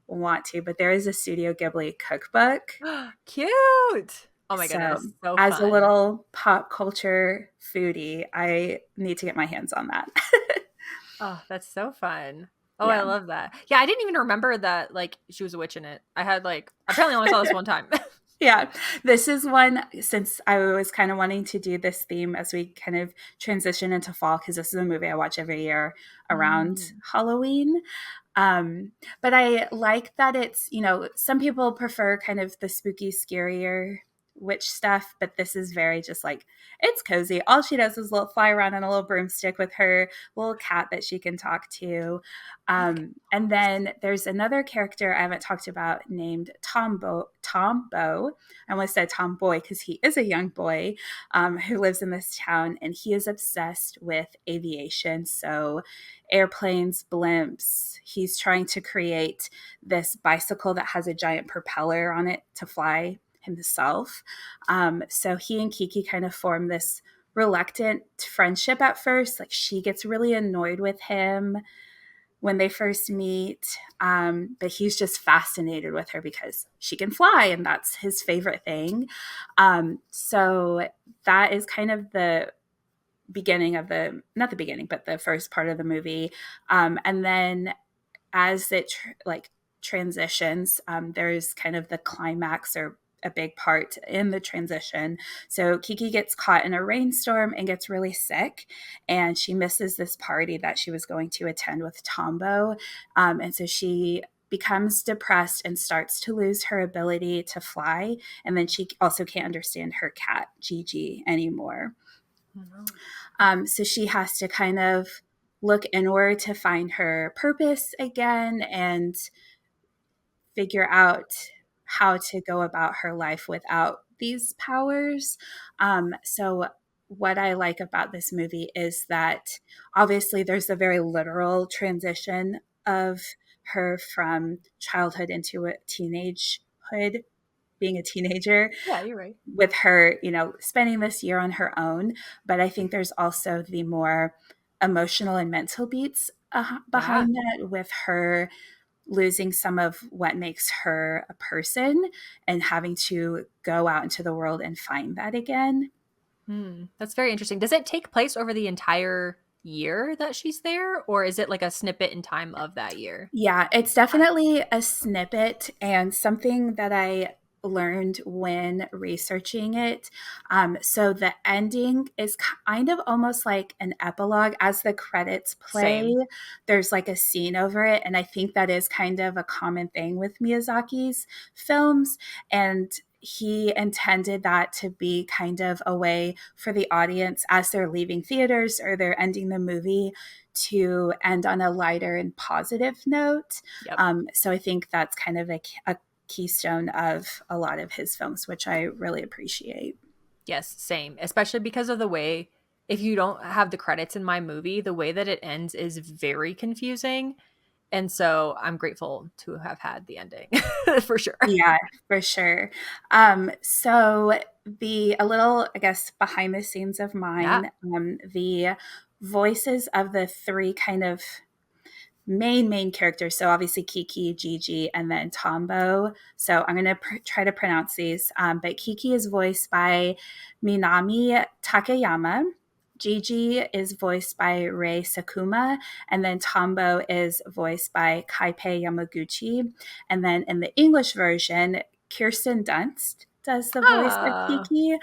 want to. But there is a Studio Ghibli cookbook. Cute. Oh my So, goodness, so as a fun. little pop culture foodie, I need to get my hands on that. Oh, that's so fun. Oh, I Yeah. love that. Yeah, I didn't even remember that like she was a witch in it. I had like apparently only saw this one time. Yeah, this is one since I was kind of wanting to do this theme as we kind of transition into fall because this is a movie I watch every year around Mm. Halloween. Um, but I like that it's, some people prefer kind of the spooky, scarier witch stuff, but this is very just like it's cozy. All she does is fly around on a little broomstick with her little cat that she can talk to. And then there's another character I haven't talked about named Tombo. I almost said Tomboy because he is a young boy who lives in this town, and he is obsessed with aviation. So airplanes, blimps. He's trying to create this bicycle that has a giant propeller on it to fly himself. So he and Kiki kind of form this reluctant friendship at first. Like she gets really annoyed with him when they first meet, but he's just fascinated with her because she can fly and that's his favorite thing. So that is kind of the beginning of the not the beginning but the first part of the movie, and then as it transitions, there's kind of the climax or a big part in the transition. So Kiki gets caught in a rainstorm and gets really sick, and she misses this party that she was going to attend with Tombo, and so she becomes depressed and starts to lose her ability to fly, and then she also can't understand her cat Gigi anymore. Oh, no. So she has to kind of look inward to find her purpose again and figure out how to go about her life without these powers. So, what I like about this movie is that obviously there's a very literal transition of her from childhood into a teenagehood, being a teenager, Yeah, you're right. with her, spending this year on her own. But I think there's also the more emotional and mental beats Yeah. behind that, with her losing some of what makes her a person and having to go out into the world and find that again. Hmm. That's very interesting. Does it take place over the entire year that she's there, or is it like a snippet in time of that year? Yeah, it's Okay. definitely a snippet and something that I learned when researching it. So the ending is kind of almost like an epilogue. As the credits play, Same. there's like a scene over it. And I think that is kind of a common thing with Miyazaki's films. And he intended that to be kind of a way for the audience as they're leaving theaters or they're ending the movie to end on a lighter and positive note. Yep. So I think that's kind of a keystone of a lot of his films, which I really appreciate. Yes, same. Especially because of the way, if you don't have the credits in my movie, the way that it ends is very confusing. And so I'm grateful to have had the ending for sure. Yeah, for sure. So the a little, I guess, behind the scenes of Yeah. mine, the voices of the three kind of main characters. So obviously Kiki, Gigi, and then Tombo. So I'm going to try to pronounce these. But Kiki is voiced by Minami Takayama. Gigi is voiced by Rei Sakuma, and then Tombo is voiced by Kaipei Yamaguchi. And then in the English version, Kirsten Dunst does the voice of Ah, Kiki,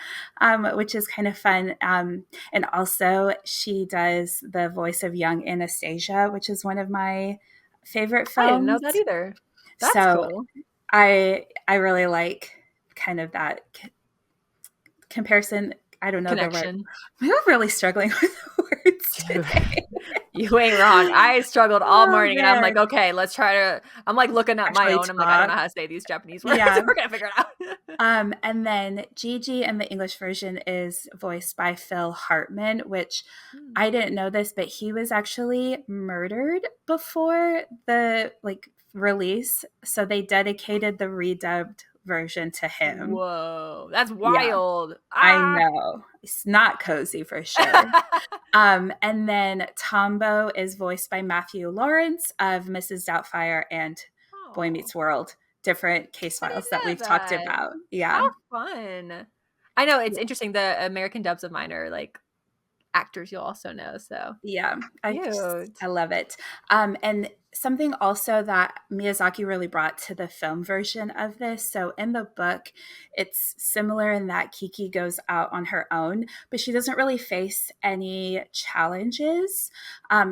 which is kind of fun. And also, she does the voice of young Anastasia, which is one of my favorite I didn't know that films. either. That's So cool. I really like kind of that comparison. I don't know the right. Connection. I'm really struggling with the words Dude, today. you ain't wrong. I struggled all Oh morning and I'm like, man, okay, let's try to. I'm like looking at my actually own. I'm like, I don't know talk. how to say these Japanese words. Yeah. We're going to figure it out. And then Gigi in the English version is voiced by Phil Hartman, which Hmm. I didn't know this, but he was actually murdered before the release. So they dedicated the redubbed version to him. Whoa, that's Yeah, wild. I Ah. know. It's not cozy for sure. And then Tombo is voiced by Matthew Lawrence of Mrs. Doubtfire and Boy Oh, Meets World, different case I files that didn't we've know talked that. about. How Yeah. fun. I know, it's interesting. The American dubs of mine are like actors you'll also know, so Yeah, I cute. love it. And something also that Miyazaki really brought to the film version of this. So in the book, it's similar in that Kiki goes out on her own, but she doesn't really face any challenges.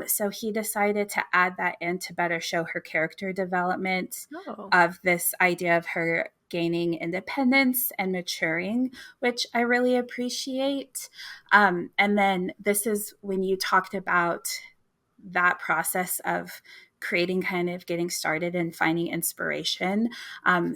So he decided to add that in to better show her character development Oh, of this idea of her gaining independence and maturing, which I really appreciate. And then this is when you talked about that process of creating, kind of getting started and finding inspiration.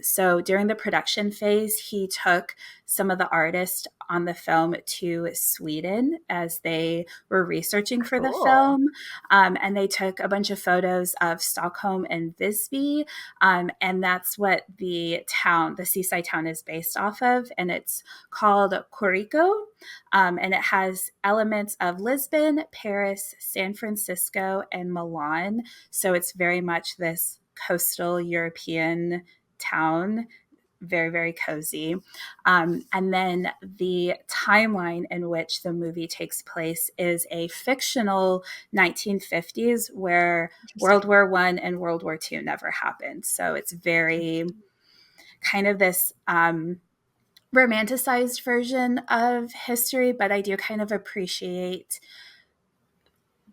So during the production phase, he took some of the artists on the film to Sweden as they were researching for the cool. film. And they took a bunch of photos of Stockholm and Visby. And that's what the seaside town is based off of. And it's called Corico. And it has elements of Lisbon, Paris, San Francisco, and Milan. So it's very much this coastal European town, very, very cozy. And then the timeline in which the movie takes place is a fictional 1950s where World Interesting. War One and World War Two never happened. So it's very kind of this romanticized version of history, but I do kind of appreciate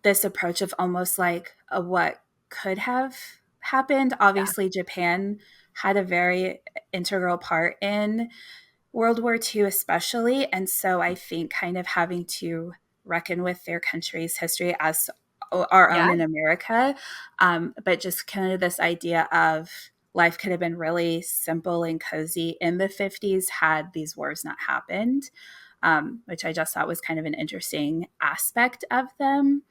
this approach of almost like a what could have happened. Yeah. Obviously, Japan had a very integral part in World War II, especially. And so I think kind of having to reckon with their country's history as our Yeah. own in America. But just kind of this idea of life could have been really simple and cozy in the 50s had these wars not happened, which I just thought was kind of an interesting aspect of them.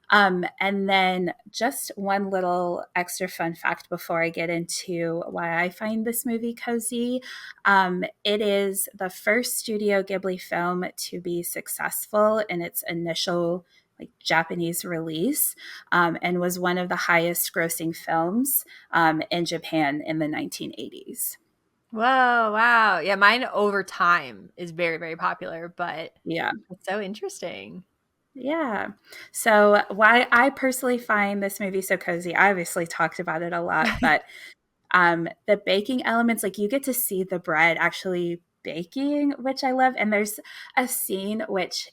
And then just one little extra fun fact before I get into why I find this movie cozy. It is the first Studio Ghibli film to be successful in its initial like Japanese release, and was one of the highest grossing films in Japan in the 1980s. Whoa, wow. Yeah, mine over time is very, very popular, but Yeah. it's so interesting. Yeah. So, why I personally find this movie so cozy, I obviously talked about it a lot, but the baking elements, like you get to see the bread actually baking, which I love. And there's a scene which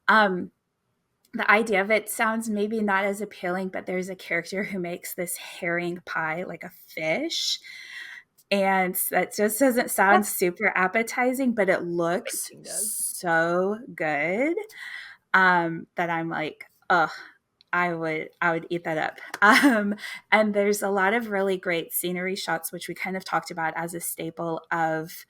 um, the idea of it sounds maybe not as appealing, but there's a character who makes this herring pie, like a fish. And that just doesn't sound That's super appetizing, but it looks baking does. so good that I'm like, oh, I would eat that up. And there's a lot of really great scenery shots, which we kind of talked about as a staple of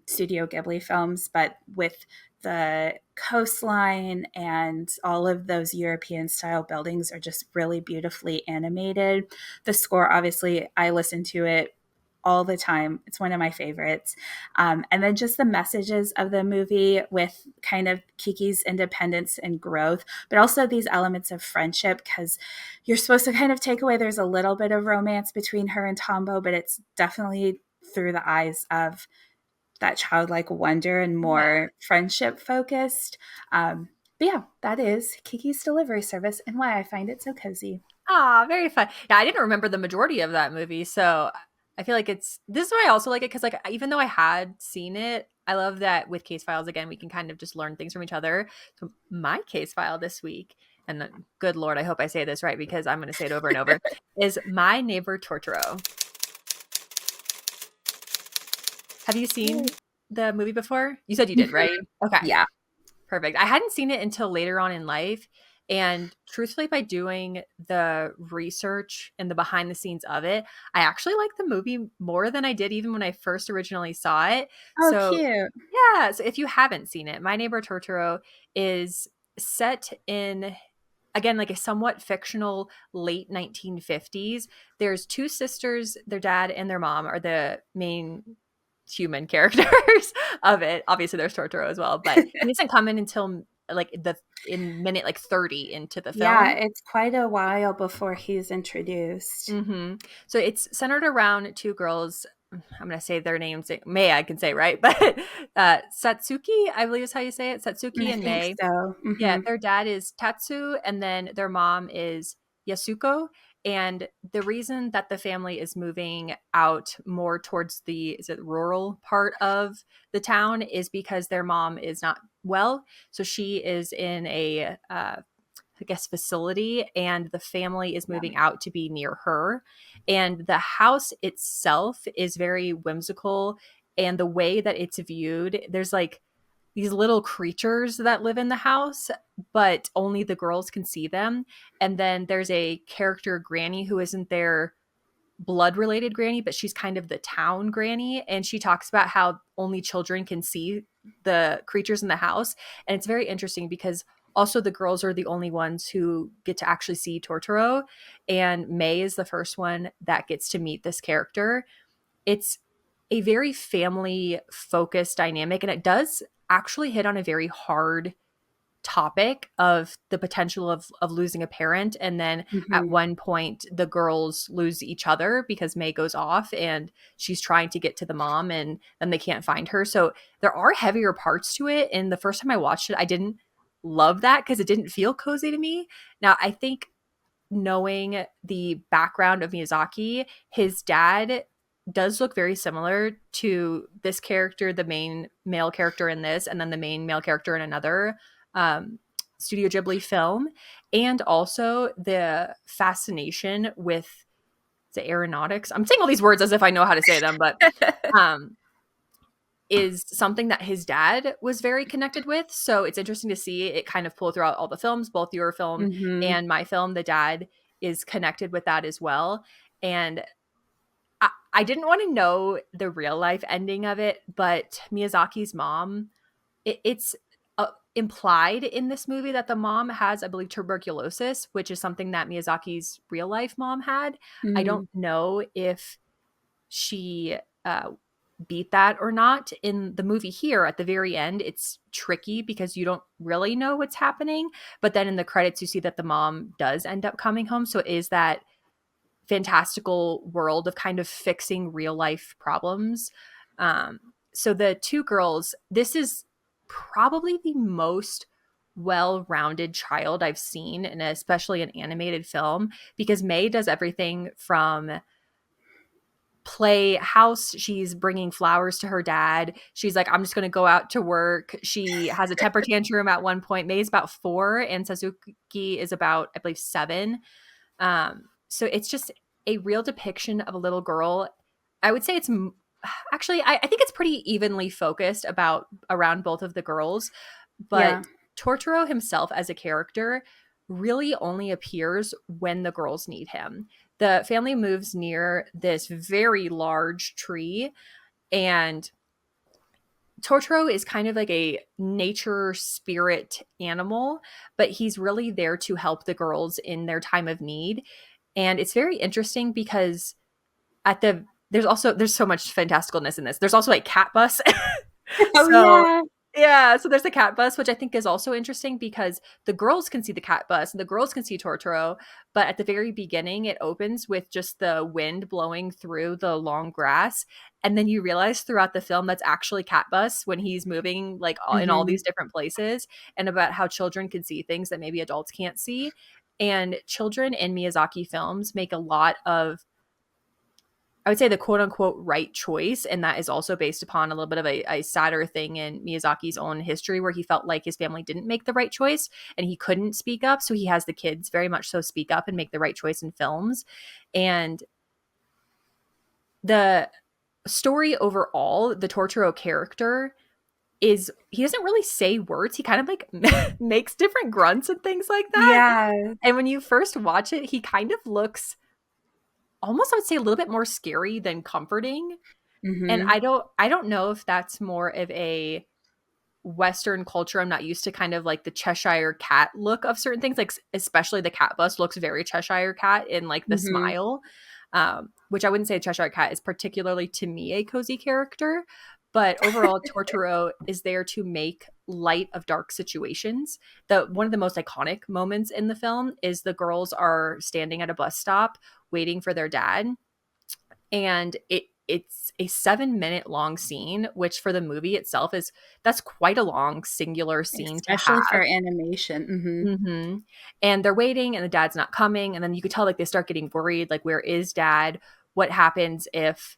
Studio Ghibli films, but with the coastline and all of those European style buildings are just really beautifully animated. The score, obviously, I listen to it all the time. It's one of my favorites. And then just the messages of the movie with kind of Kiki's independence and growth, but also these elements of friendship, because you're supposed to kind of take away there's a little bit of romance between her and Tombo, but it's definitely through the eyes of that childlike wonder and Yeah. more friendship focused. But yeah, that is Kiki's Delivery Service and why I find it so cozy. Ah, very fun. Yeah, I didn't remember the majority of that movie, so I feel like it's this is why I also like it because like even though I had seen it, I love that with case files again we can kind of just learn things from each other. So my case file this week, and good lord, I hope I say this right because I'm going to say it over and over, is My Neighbor Totoro. Have you seen Yay. the movie before? You said you did, right? Okay. Yeah. Perfect. I hadn't seen it until later on in life. And truthfully, by doing the research and the behind the scenes of it, I actually like the movie more than I did even when I first originally saw it. Oh, So, cute. yeah. So, if you haven't seen it, My Neighbor Totoro is set in again, like a somewhat fictional late 1950s. There's two sisters, their dad and their mom are the main human characters of it. Obviously there's Totoro as well, but he doesn't come in until like the in minute like 30 into the Yeah, film. it's quite a while before he's introduced. So it's centered around two girls. I'm going to say their names. May I can say, right? But Satsuki, I believe is how you say it. Satsuki I and think May. so. Yeah, their dad is Tatsu, and then their mom is Yasuko. And the reason that the family is moving out more towards the is it rural part of the town is because their mom is not well. So she is in a I guess facility, and the family is Yeah. moving out to be near her. And the house itself is very whimsical, and the way that it's viewed, there's like these little creatures that live in the house, but only the girls can see them. And then there's a character granny who isn't their blood related granny, but she's kind of the town granny. And she talks about how only children can see the creatures in the house. And it's very interesting because also the girls are the only ones who get to actually see Totoro. And May is the first one that gets to meet this character. It's a very family focused dynamic, and it does actually hit on a very hard topic of the potential of losing a parent. And then at Hmm. one point the girls lose each other because May goes off and she's trying to get to the mom, and then they can't find her. So there are heavier parts to it, and the first time I watched it I didn't love that because it didn't feel cozy to me. Now I think knowing the background of Miyazaki, his dad does look very similar to this character, the main male character in this, and then the main male character in another um, Studio Ghibli film. And also the fascination with the aeronautics. I'm saying all these words as if I know how to say them, but um, is something that his dad was very connected with. So it's interesting to see it kind of pull throughout all the films, both your film Hmm. and my film. The dad is connected with that as well. And I didn't want to know the real life ending of it, but Miyazaki's mom, it's implied in this movie that the mom has, I believe, tuberculosis, which is something that Miyazaki's real life mom had. I don't Hmm. know if she beat that or not. In the movie here at the very end, it's tricky because you don't really know what's happening. But then in the credits, you see that the mom does end up coming home. So it is that fantastical world of kind of fixing real life problems. Um, so the two girls, this is probably the most well-rounded child I've seen, and especially an animated film, because May does everything from play house. She's bringing flowers to her dad. She's like, I'm just going to go out to work. She has a temper tantrum at one point. May's about 4 and Suzuki is about, I believe, 7. So it's just a real depiction of a little girl. I would say it's actually, I think it's pretty evenly focused about around both of the girls, but Yeah. Tortoro himself as a character really only appears when the girls need him. The family moves near this very large tree, and Totoro is kind of like a nature spirit animal, but he's really there to help the girls in their time of need. And it's very interesting because at the there's so much fantasticalness in this. There's also like Catbus. Oh, So yeah. yeah, so there's the cat bus, which I think is also interesting because the girls can see the cat bus and the girls can see Tortoro, but at the very beginning it opens with just the wind blowing through the long grass, and then you realize throughout the film that's actually cat bus when he's moving like in all Hmm. these different places, and about how children can see things that maybe adults can't see. And children in Miyazaki films make a lot of, I would say, the quote unquote right choice. And that is also based upon a little bit of a sadder thing in Miyazaki's own history where he felt like his family didn't make the right choice and he couldn't speak up. So he has the kids very much so speak up and make the right choice in films. And the story overall, the Tortoro character is, he doesn't really say words. He kind of like makes different grunts and things like that. Yeah. And when you first watch it, he kind of looks almost, I would say, a little bit more scary than comforting. And Hmm. I don't know if that's more of a Western culture, I'm not used to kind of like the Cheshire cat look of certain things, like especially the Catbus looks very Cheshire cat in like the Hmm. smile, which I wouldn't say a Cheshire cat is particularly to me a cozy character. But overall, Totoro is there to make light of dark situations. The one of the most iconic moments in the film is the girls are standing at a bus stop waiting for their dad, and it's a 7-minute long scene, which for the movie itself is that's quite a long singular scene to Especially for have. animation. Hmm. Hmm. And they're waiting, and the dad's not coming, and then you could tell like they start getting worried, like where is dad? What happens if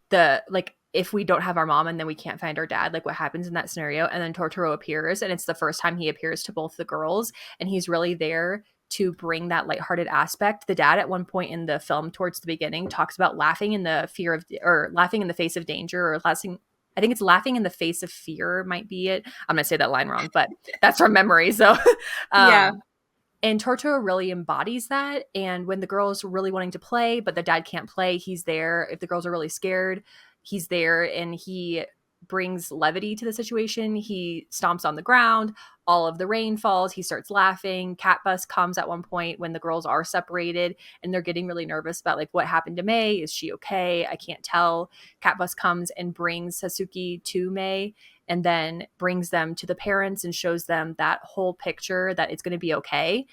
the like if we don't have our mom and then we can't find our dad, like what happens in that scenario? And then Totoro appears, and it's the first time he appears to both the girls, and he's really there to bring that lighthearted aspect. The dad at one point in the film towards the beginning talks about laughing in the fear of or laughing in the face of danger, or laughing, I think it's laughing in the face of fear might be it. I'm gonna say that line wrong, but that's from memory. So Yeah. um and Torto really embodies that. And when the girls are really wanting to play, but the dad can't play, he's there. If the girls are really scared, he's there, and he brings levity to the situation. He stomps on the ground. All of the rain falls. He starts laughing. Catbus comes at one point when the girls are separated and they're getting really nervous about like what happened to May. Is she okay? I can't tell. Catbus comes and brings Sasuke to May, and then brings them to the parents and shows them that whole picture that it's going to be okay.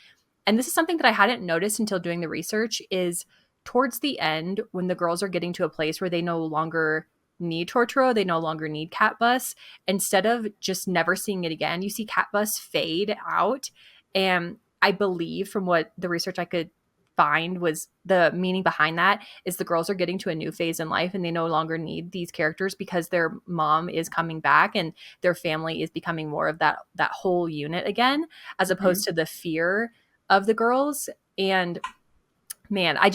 And this is something that I hadn't noticed until doing the research is towards the end when the girls are getting to a place where they no longer need Tortoro, they no longer need Catbus, instead of just never seeing it again, you see Catbus fade out. And I believe from what the research I could find was the meaning behind that is the girls are getting to a new phase in life and they no longer need these characters because their mom is coming back and their family is becoming more of that whole unit again, as Hmm. opposed to the fear of the girls. And man, I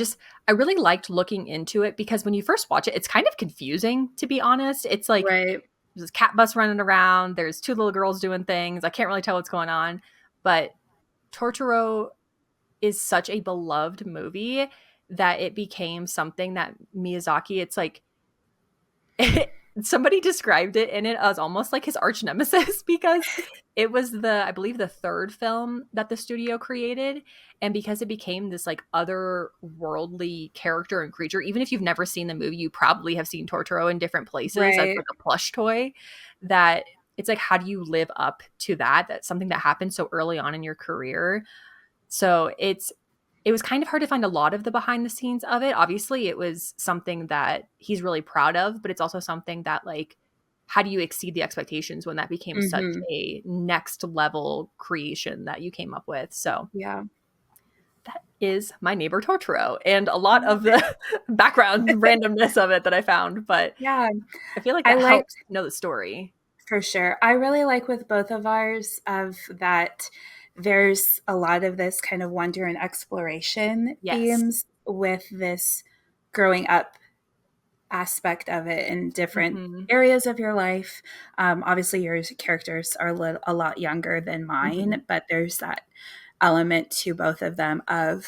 really liked looking into it because when you first watch it, it's kind of confusing, to be honest. It's like Right. there's this cat bus running around, there's two little girls doing things. I can't really tell what's going on. But Tortoro is such a beloved movie that it became something that Miyazaki, it's like somebody described it in it as almost like his arch nemesis because it was I believe the third film that the studio created, and because it became this like otherworldly character and creature, even if you've never seen the movie you probably have seen Tortoro in different places as Right. like a plush toy, that it's like how do you live up to that? That's something that happened so early on in your career. So it was kind of hard to find a lot of the behind the scenes of it. Obviously, it was something that he's really proud of, but it's also something that like how do you exceed the expectations when that became such Hmm. a next level creation that you came up with. So Yeah. that is My Neighbor Totoro and a lot of the background randomness of it that I found, but Yeah. I feel like I that like helps know the story. For sure. I really like with both of ours of that there's a lot of this kind of wonder and exploration Yes. themes with this growing up aspect of it in different Mhm. areas of your life. Obviously, your characters are a lot younger than Mhm. mine, but there's that element to both of them of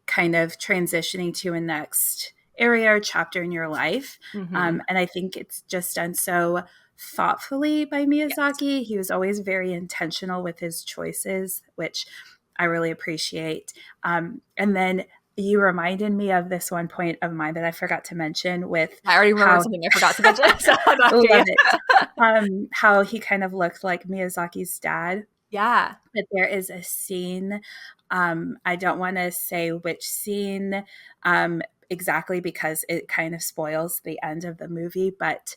kind of transitioning to a next area or chapter in your life. Mhm. And I think it's just done so thoughtfully by Yes. Miyazaki. He was always very intentional with his choices, which I really appreciate. And then you reminded me of this one point of mine that I forgot to mention with I already remembered how something I forgot to mention, so I'll go after you. love it. How he kind of looked like Miyazaki's dad. Yeah. But there is a scene, I don't want to say which scene exactly because it kind of spoils the end of the movie, but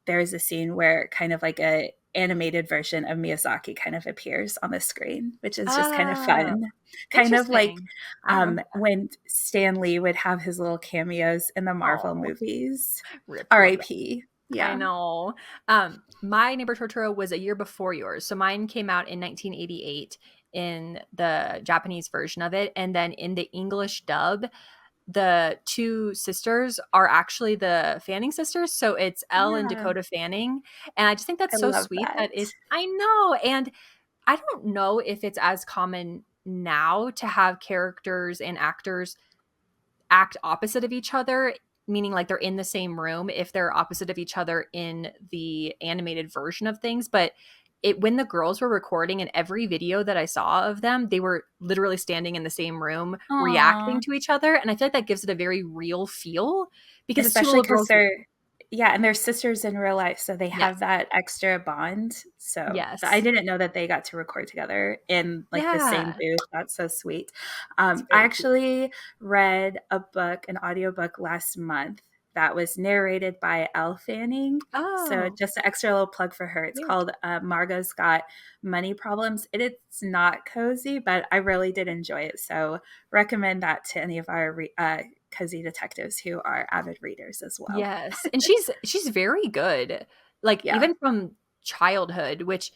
there is a scene where kind of like a animated version of Miyazaki kind of appears on the screen, which is just kind of Oh, fun. Kind of like interesting. I don't remember that. when Stan Lee would have his little cameos in the Marvel Oh, movies. rip, love that. R.I.P. I Yeah. know. My Neighbor Totoro was a year before yours. So mine came out in 1988 in the Japanese version of it. And then in the English dub, the two sisters are actually the Fanning sisters. So it's Elle and Yeah. Dakota Fanning. And I just think I that's so love sweet that. that if I know. And I don't know if it's as common now to have characters and actors act opposite of each other meaning like they're in the same room if they're opposite of each other in the animated version of things. But when the girls were recording, in every video that I saw of them, they were literally standing in the same room Aw. reacting to each other. And I feel like that gives it a very real feel because it's two Especially little because girls. they're yeah, and they're sisters in real life, so they have Yes. that extra bond. So but I Yes. didn't know that they got to record together in, like, the same Yeah. booth. That's so sweet. It's I very cute. actually read a book, an audiobook last month that was narrated by Elle Fanning. So Oh, just an extra little plug for her. It's cute. called, Margot's Got Money Problems. It's not cozy, but I really did enjoy it. So recommend that to any of our cozy detectives who are avid readers as well. Yes. And she's very good. Like Yeah. even from childhood, which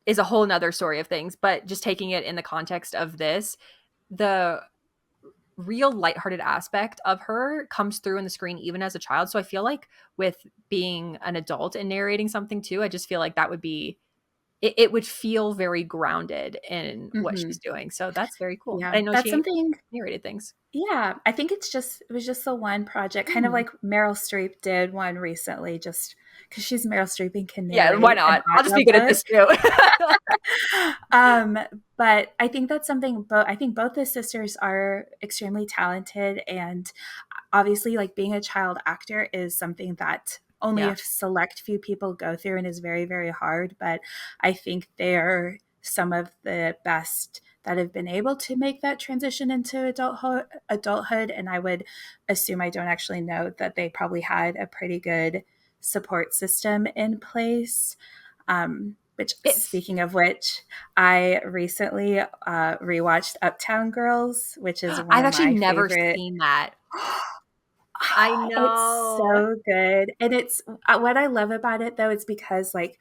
is a whole nother story of things, but just taking it in the context of this, the real lighthearted aspect of her comes through in the screen even as a child. So I feel like with being an adult and narrating something too, I just feel like that would be it would feel very grounded in what Hmm. she's doing. So that's very cool. Yeah. I know That's she something. narrated things. Yeah. I think it was just the one project, kind of Hmm. like Meryl Streep did one recently, just because she's Meryl Streep and can Yeah, why narrate an not? I'll just be good at audiobook. this too. um, but I think that's something I think both the sisters are extremely talented, and obviously like being a child actor is something that only Yeah. a select few people go through and is very, very hard. But I think they're some of the best that have been able to make that transition into adulthood. And I would assume, I don't actually know, that they probably had a pretty good support system in place. Which, If speaking of which, I recently rewatched Uptown Girls, which is one I've of actually my never favorite. seen that. I It's know. so good. And it's what I love about it though, it's because like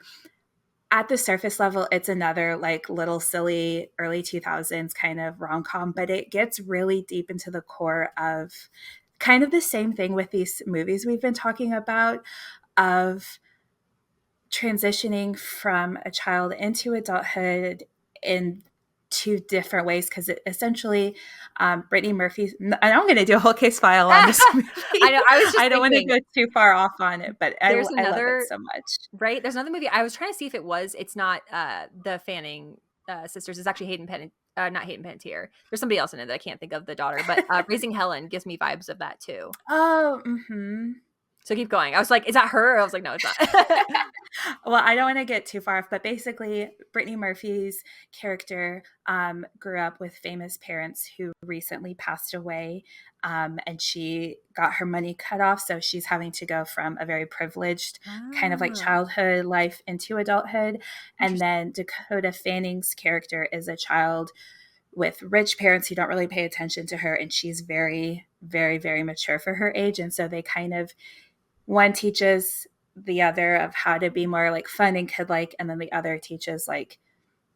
at the surface level, it's another like little silly early 2000s kind of rom-com, but it gets really deep into the core of kind of the same thing with these movies we've been talking about, of transitioning from a child into adulthood in two different ways, because it essentially, Brittany Murphy, and I'm going to do a whole case file on this I movie. know. I was just I don't want to thinking go too far off on it, but there's I love it another so much. right. There's another movie. I was trying to see if it's not the Fanning sisters. It's actually Hayden Pen not Hayden Panettiere. There's somebody else in it that I can't think of the daughter, but Raising Helen gives me vibes of that too. Oh, mm-hmm. So keep going. I was like, is that her? I was like, no, it's not. Well, I don't want to get too far off, but basically, Brittany Murphy's character grew up with famous parents who recently passed away, and she got her money cut off. So she's having to go from a very privileged kind of like Ah, childhood life into adulthood. And interesting. then Dakota Fanning's character is a child with rich parents who don't really pay attention to her, and she's very, very, very mature for her age. And so they kind of, one teaches the other of how to be more like fun and kid like, and then the other teaches like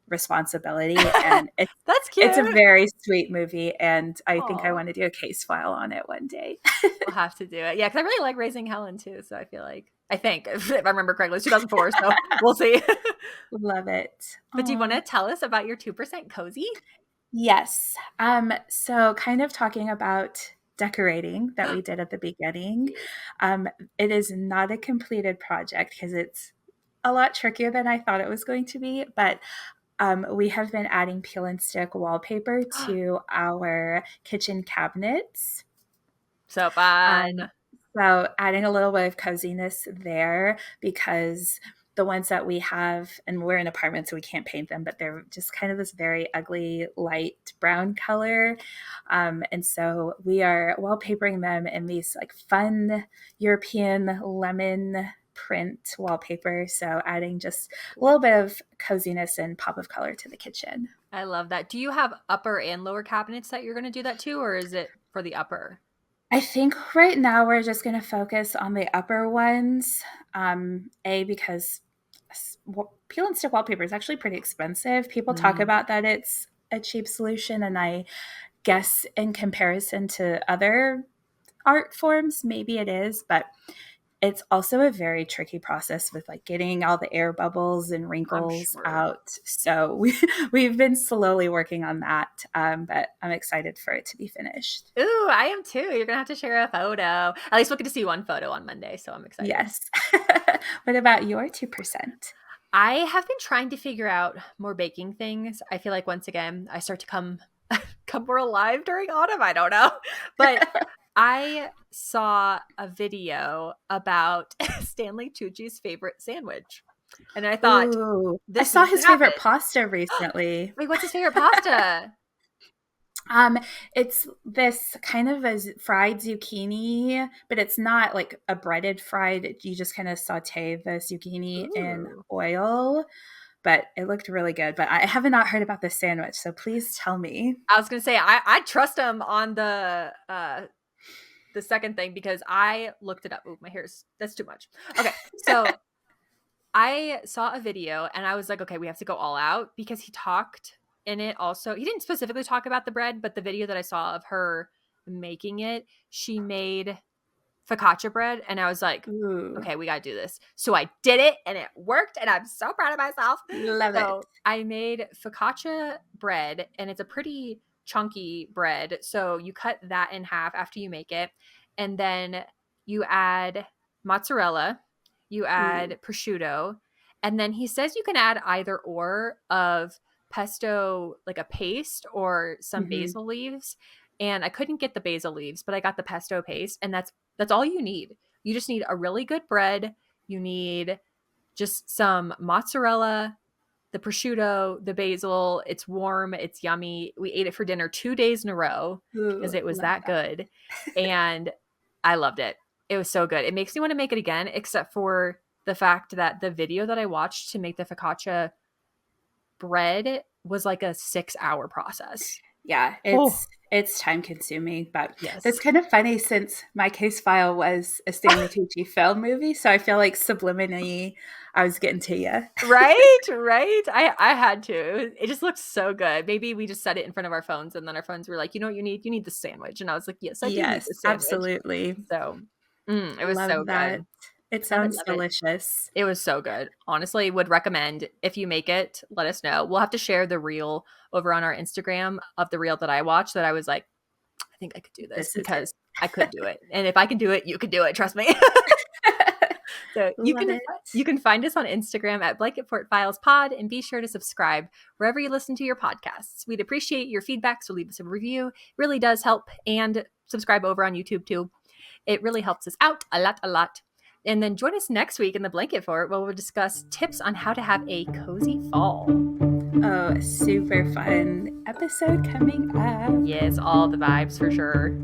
responsibility. And That's it's a cute. very sweet movie, and I think I Oh, want to do a case file on it one day. we'll have to do it. Yeah, because I really like Raising Helen too. So I think if I remember correctly, it's 2004. So we'll see. Love it. But do you want Oh to tell us about your 2% cozy? yes. So kind of talking about decorating that we did at the beginning. Um, it is not a completed project because it's a lot trickier than I thought it was going to be, but we have been adding peel and stick wallpaper to our kitchen cabinets. So fun. Um, so adding a little bit of coziness there, because the ones that we have, and we're in apartments, so we can't paint them, but they're just kind of this very ugly light brown color. And so we are wallpapering them in these like fun European lemon print wallpaper. So adding just a little bit of coziness and pop of color to the kitchen. I love that. Do you have upper and lower cabinets that you're going to do that to, or is it for the upper? I think right now we're just going to focus on the upper ones. Because peel and stick wallpaper is actually pretty expensive. People talk Mm. about that it's a cheap solution, and I guess in comparison to other art forms, maybe it is, but it's also a very tricky process with like getting all the air bubbles and I'm wrinkles sure. out. So we've been slowly working on that, but I'm excited for it to be finished. Ooh, I am too. You're gonna have to share a photo. At least we'll get to see one photo on Monday, so I'm excited. Yes. What about your 2%? I have been trying to figure out more baking things. I feel like once again, I start to come more alive during autumn. I don't know. But I saw a video about Stanley Tucci's favorite sandwich. And I thought, Ooh, I this saw needs to his happen. favorite pasta recently. Wait, what's his favorite pasta? Um, it's this kind of a fried zucchini, but it's not like a breaded fried. You just kind of saute the zucchini in Ooh. oil, but it looked really good. But I have not heard about this sandwich, so please tell me. I was gonna say I trust him on the second thing because I looked it up. Ooh, my hair's that's too much. Okay, so I saw a video and I was like, okay, we have to go all out because he talked in it also. He didn't specifically talk about the bread, but the video that I saw of her making it, she made focaccia bread. And I was like, Ooh, okay, we got to do this. So I did it and it worked. And I'm so proud of myself. love it. So I made focaccia bread and it's a pretty chunky bread. So you cut that in half after you make it. And then you add mozzarella, you Ooh, add prosciutto, and then he says you can add either or of pesto, like a paste or some hmm. basil leaves. And I couldn't get the basil leaves, but I got the pesto paste, and that's all you need. You just need a really good bread. You need just some mozzarella, the prosciutto, the basil. It's warm, it's yummy. We ate it for dinner 2 days in a row because Ooh, it was love that that. good. And I loved it. It was so good. It makes me want to make it again, except for the fact that the video that I watched to make the focaccia bread was like a 6-hour process. Yeah, Oh, it's time consuming, but that's yes. kind of funny since my case file was a Stanley Tucci film movie, so I feel like subliminally I was getting to you. Right, right. I had to. It just looked so good. Maybe we just set it in front of our phones, and then our phones were like, "You know what you need? You need the sandwich." And I was like, "Yes, I do need Yes, the sandwich." absolutely. So, it was so Love that. good. It Love it, sounds love it. delicious. It was so good. Honestly, would recommend if you make it, let us know. We'll have to share the reel over on our Instagram of the reel that I watched that I was like, I think I could do this This is it. because I could do it. And if I can do it, you can do it. Trust me. So Love it. you can find us on Instagram at Blanket Fort Files Pod and be sure to subscribe wherever you listen to your podcasts. We'd appreciate your feedback, so leave us a review. It really does help. And subscribe over on YouTube too. It really helps us out a lot, a lot. And then join us next week in the Blanket Fort where we'll discuss tips on how to have a cozy fall. Oh, super fun episode coming up. Yes, all the vibes for sure.